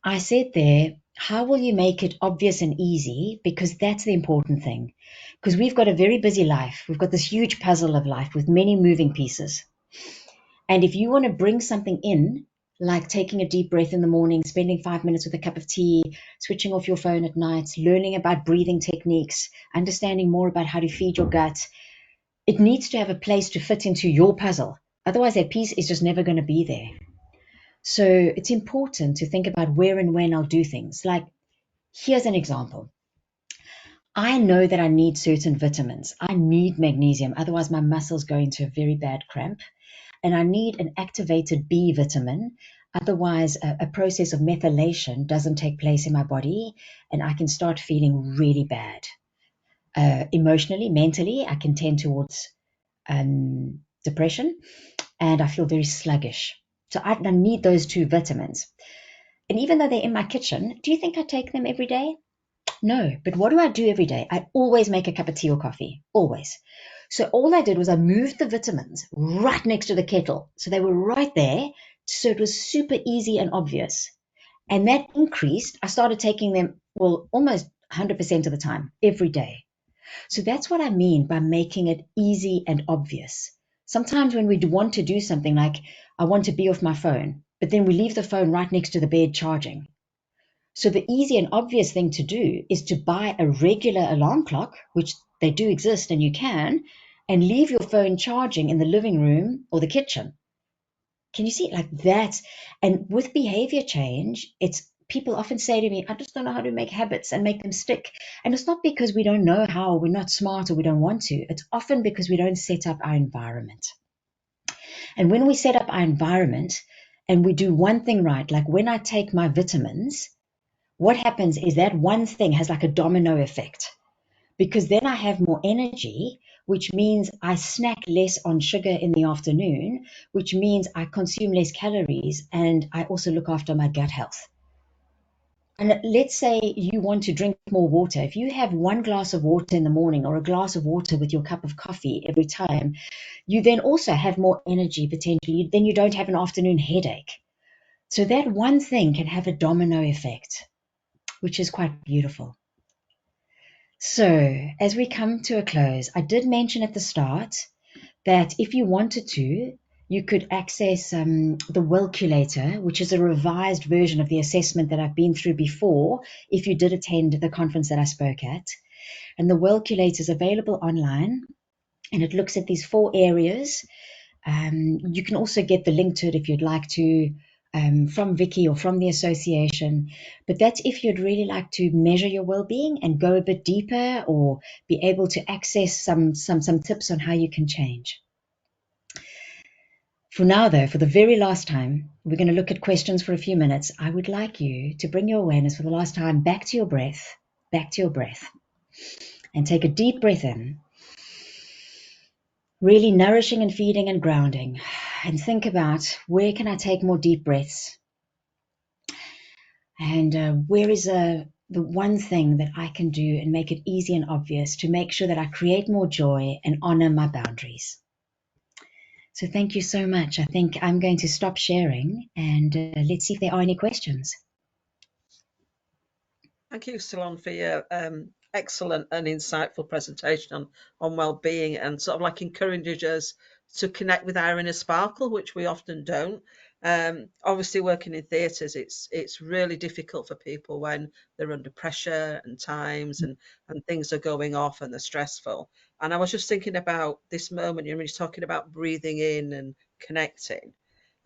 I said there, how will you make it obvious and easy? Because that's the important thing. Because we've got a very busy life. We've got this huge puzzle of life with many moving pieces. And if you want to bring something in, like taking a deep breath in the morning, spending 5 minutes with a cup of tea, switching off your phone at night, learning about breathing techniques, understanding more about how to feed your gut, it needs to have a place to fit into your puzzle. Otherwise, that piece is just never going to be there. So it's important to think about where and when I'll do things. Like, here's an example. I know that I need certain vitamins. I need magnesium, otherwise my muscles go into a very bad cramp. And I need an activated B vitamin. Otherwise, a process of methylation doesn't take place in my body, and I can start feeling really bad. Emotionally, mentally, I can tend towards depression, and I feel very sluggish. So I need those two vitamins. And even though they're in my kitchen, do you think I take them every day? No. But what do I do every day? I always make a cup of tea or coffee. Always. So all I did was I moved the vitamins right next to the kettle. So they were right there. So it was super easy and obvious. And that increased. I started taking them, well, almost 100% of the time, every day. So that's what I mean by making it easy and obvious. Sometimes when we want to do something like, I want to be off my phone, but then we leave the phone right next to the bed charging. So the easy and obvious thing to do is to buy a regular alarm clock, which they do exist and you can, and leave your phone charging in the living room or the kitchen. Can you see it like that? And with behavior change, people often say to me, I just don't know how to make habits and make them stick. And it's not because we don't know how, we're not smart, or we don't want to. It's often because we don't set up our environment. And when we set up our environment and we do one thing right, like when I take my vitamins, what happens is that one thing has like a domino effect, because then I have more energy, which means I snack less on sugar in the afternoon, which means I consume less calories, and I also look after my gut health. And let's say you want to drink more water. If you have one glass of water in the morning or a glass of water with your cup of coffee every time, you then also have more energy potentially. Then you don't have an afternoon headache. So that one thing can have a domino effect, which is quite beautiful. So as we come to a close, I did mention at the start that if you wanted to, you could access the Wellculator, which is a revised version of the assessment that I've been through before, if you did attend the conference that I spoke at. And the Wellculator is available online, and it looks at these 4 areas. You can also get the link to it if you'd like to from Vicky or from the association. But that's if you'd really like to measure your well-being and go a bit deeper, or be able to access some tips on how you can change. For now, though, for the very last time, we're going to look at questions for a few minutes. I would like you to bring your awareness for the last time back to your breath, and take a deep breath in, really nourishing and feeding and grounding. And think about, where can I take more deep breaths? And where is the one thing that I can do and make it easy and obvious to make sure that I create more joy and honor my boundaries? So thank you so much. I think I'm going to stop sharing, and let's see if there are any questions. Thank you, Salon, for your excellent and insightful presentation on well-being, and sort of like encourages us to connect with our inner sparkle, which we often don't. Obviously, working in theatres, it's really difficult for people when they're under pressure and times and things are going off and they're stressful. And I was just thinking about this moment, you're talking about breathing in and connecting.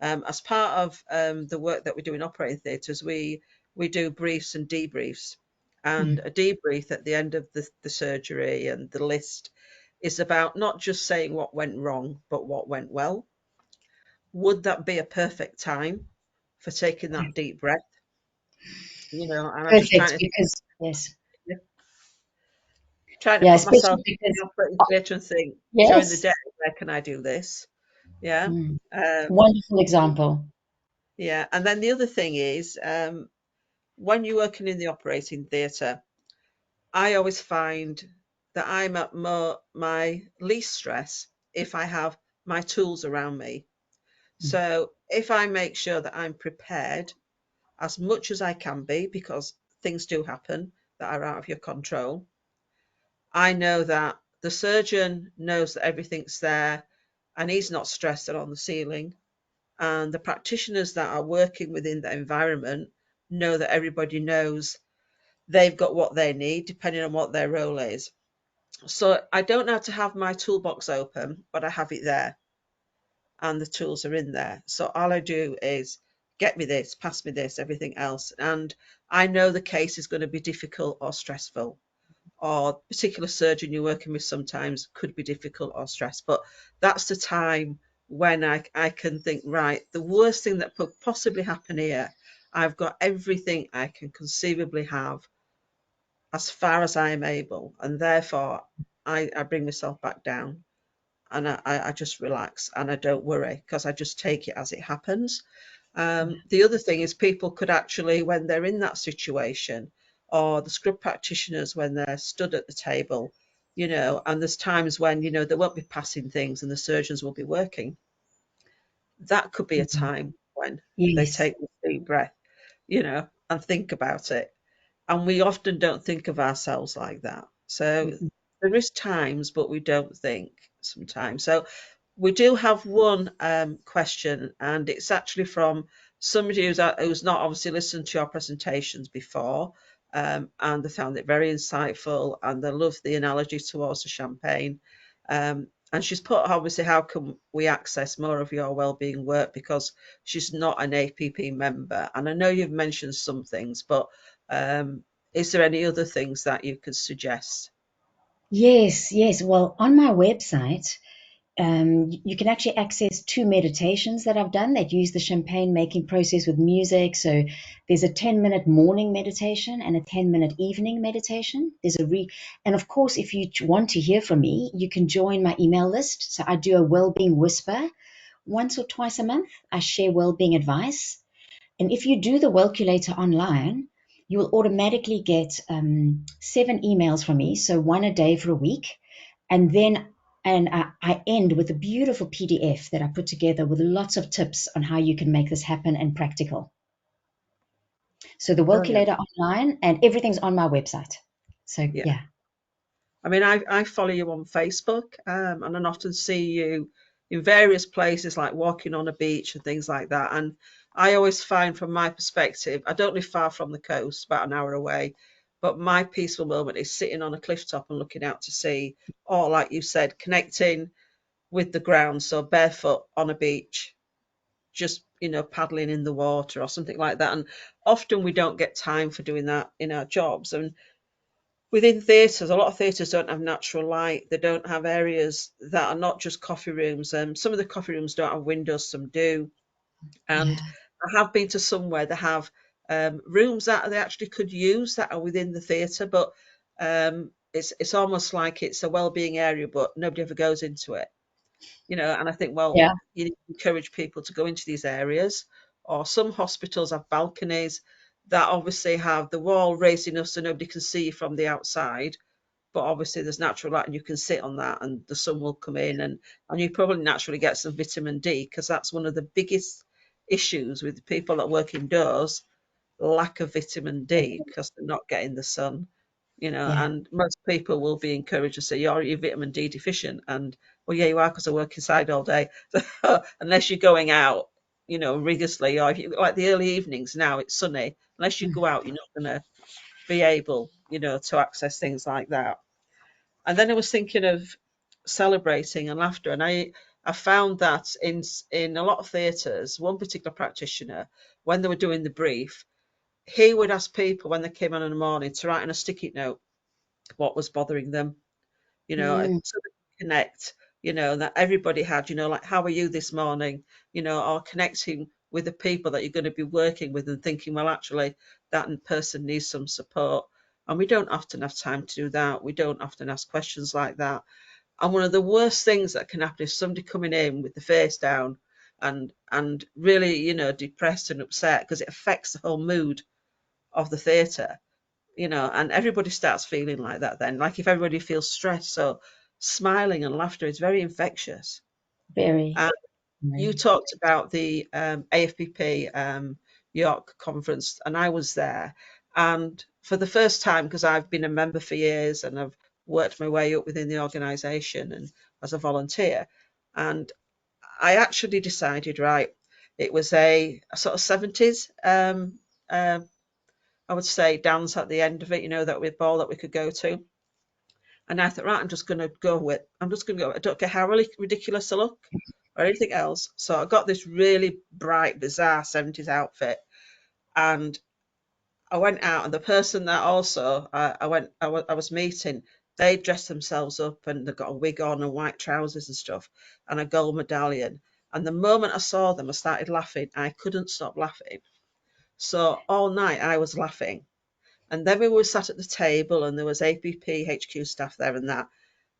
As part of the work that we do in operating theatres, we do briefs and debriefs. And a debrief at the end of the surgery and the list is about not just saying what went wrong, but what went well. Would that be a perfect time for taking that deep breath? And I'm just Perfect, trying to think, because yes, trying to yeah, put especially myself in because the operating theatre and think during the yes, day, where can I do this? Yeah. Um, wonderful example. yeah. And then the other thing is, when you're working in the operating theatre, I always find that I'm at my least stress if I have my tools around me. So if I make sure that I'm prepared as much as I can be, because things do happen that are out of your control, I know that the surgeon knows that everything's there and he's not stressed out on the ceiling. And the practitioners that are working within the environment know that everybody knows they've got what they need, depending on what their role is. So I don't have to have my toolbox open, but I have it there and the tools are in there. So all I do is get me this, pass me this, everything else. And I know the case is going to be difficult or stressful, or particular surgeon you're working with sometimes could be difficult or stressed. But that's the time when I can think, right, the worst thing that could possibly happen here, I've got everything I can conceivably have as far as I am able. And therefore, I bring myself back down and I just relax and I don't worry because I just take it as it happens. The other thing is people could actually, when they're in that situation, or the scrub practitioners when they're stood at the table, and there's times when, they won't be passing things and the surgeons will be working. That could be a time when they Yes. take a deep breath, and think about it. And we often don't think of ourselves like that. So there is times, but we don't think sometimes. So we do have one question, and it's actually from somebody who's not obviously listened to your presentations before, and they found it very insightful, and they love the analogy towards the champagne. And she's put, obviously, how can we access more of your wellbeing work, because she's not an APP member. And I know you've mentioned some things, but is there any other things that you could suggest? Yes, yes. Well, on my website, you can actually access two meditations that I've done that use the champagne making process with music. So there's a 10-minute morning meditation and a 10-minute evening meditation. And of course, if you want to hear from me, you can join my email list. So I do a wellbeing whisper once or twice a month. I share wellbeing advice. And if you do the Wellculator online, you will automatically get 7 emails from me, so one a day for a week. And I end with a beautiful PDF that I put together with lots of tips on how you can make this happen and practical. So the Brilliant. Wellculator online, and everything's on my website. So Yeah. yeah. I mean, I follow you on Facebook, and I often see you in various places, like walking on a beach and things like that. And I always find, from my perspective, I don't live far from the coast, about an hour away, but my peaceful moment is sitting on a cliff top and looking out to sea, or like you said, connecting with the ground, so barefoot on a beach, just paddling in the water or something like that. And often we don't get time for doing that in our jobs. And within theatres, a lot of theatres don't have natural light. They don't have areas that are not just coffee rooms. Some of the coffee rooms don't have windows, some do. And Yeah. I have been to some where they have rooms that they actually could use that are within the theatre, but it's almost like it's a well-being area, but nobody ever goes into it. And I think, well, Yeah. you need to encourage people to go into these areas. Or some hospitals have balconies that obviously have the wall raised enough so nobody can see from the outside, but obviously there's natural light and you can sit on that and the sun will come in, and you probably naturally get some vitamin D, because that's one of the biggest issues with people that work indoors: lack of vitamin D, because they're not getting the sun. Yeah. And most people will be encouraged to say, you're vitamin D deficient. And, well, yeah, you are, because I work inside all day. Unless you're going out, rigorously, or if you, like the early evenings now, it's sunny. Unless you Mm. go out, you're not going to be able, to access things like that. And then I was thinking of celebrating and laughter. And I found that in a lot of theatres, one particular practitioner, when they were doing the brief, he would ask people when they came on in the morning to write on a sticky note what was bothering them, Mm. so they could connect, that everybody had, like, how are you this morning, or connecting with the people that you're going to be working with and thinking, well, actually, that person needs some support. And we don't often have time to do that. We don't often ask questions like that. And one of the worst things that can happen is somebody coming in with the face down and really, depressed and upset, because it affects the whole mood of the theatre, and everybody starts feeling like that then. Like, if everybody feels stressed, so smiling and laughter is very infectious. Very. And you Very. talked about the AFPP York conference, and I was there. And for the first time, because I've been a member for years and I've worked my way up within the organisation and as a volunteer, and I actually decided, right, it was a sort of 70s, I would say, dance at the end of it, that with ball that we could go to. And I thought, right, I'm just going to go. I don't care how really ridiculous I look or anything else. So I got this really bright, bizarre 70s outfit, and I went out. And the person that also I was meeting, they dressed themselves up and they got a wig on and white trousers and stuff and a gold medallion. And the moment I saw them, I started laughing. I couldn't stop laughing. So all night I was laughing. And then we were sat at the table and there was APP HQ staff there and that.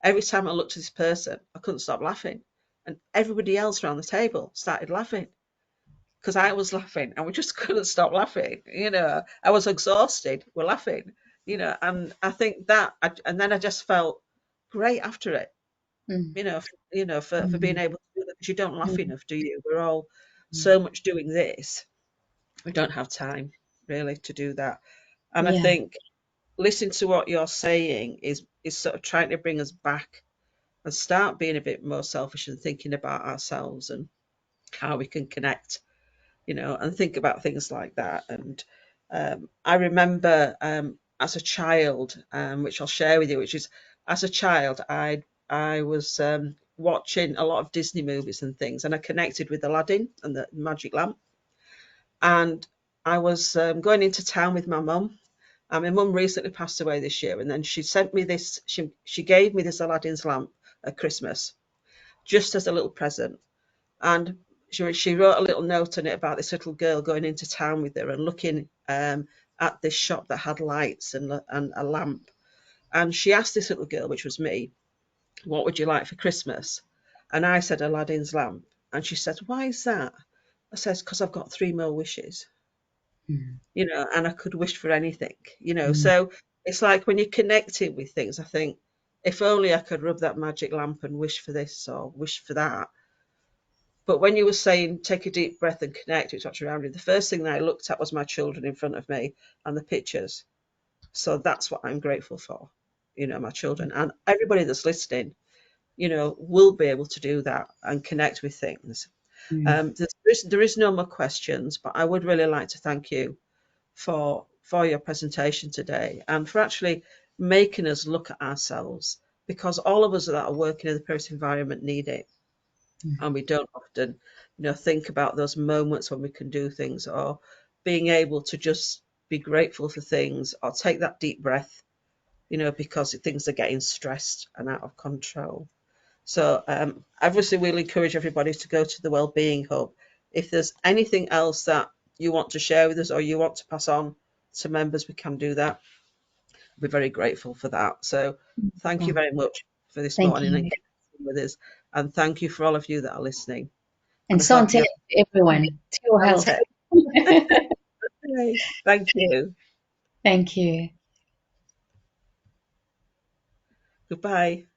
Every time I looked at this person, I couldn't stop laughing. And everybody else around the table started laughing because I was laughing and we just couldn't stop laughing. I was exhausted. We're laughing, and I think and then I just felt great after it, Mm. for being Mm. able to do that, because you don't laugh Mm. enough, do you? We're all Mm. so much doing this. We don't have time really to do that. And I Yeah. think listening to what you're saying is sort of trying to bring us back and start being a bit more selfish and thinking about ourselves and how we can connect, and think about things like that. And I remember, as a child, which I'll share with you, which is, as a child, I was watching a lot of Disney movies and things, and I connected with Aladdin and the magic lamp. And I was going into town with my mum. And my mum recently passed away this year, and then she sent me this. She gave me this Aladdin's lamp at Christmas, just as a little present. And she wrote a little note on it about this little girl going into town with her and looking at this shop that had lights and a lamp. And she asked this little girl, which was me, what would you like for Christmas? And I said Aladdin's lamp. And she said, why is that? I says, because I've got three more wishes, Mm. and I could wish for anything, Mm. So it's like when you're connecting with things, I think, if only I could rub that magic lamp and wish for this or wish for that. But when you were saying take a deep breath and connect with what's around you, the first thing that I looked at was my children in front of me and the pictures. So that's what I'm grateful for, my children. And everybody that's listening, will be able to do that and connect with things. Mm. There is no more questions, but I would really like to thank you for your presentation today and for actually making us look at ourselves, because all of us that are working in the Paris environment need it, Mm. and we don't often think about those moments when we can do things, or being able to just be grateful for things, or take that deep breath, because things are getting stressed and out of control. So obviously we'll encourage everybody to go to the Wellbeing Hub. If there's anything else that you want to share with us or you want to pass on to members, we can do that. We're very grateful for that. So thank you Oh, very much for this thank morning and you. connecting with us. And thank you for all of you that are listening. And And I hope Sante, you everyone, to your have health. Thank you. Thank you. Goodbye.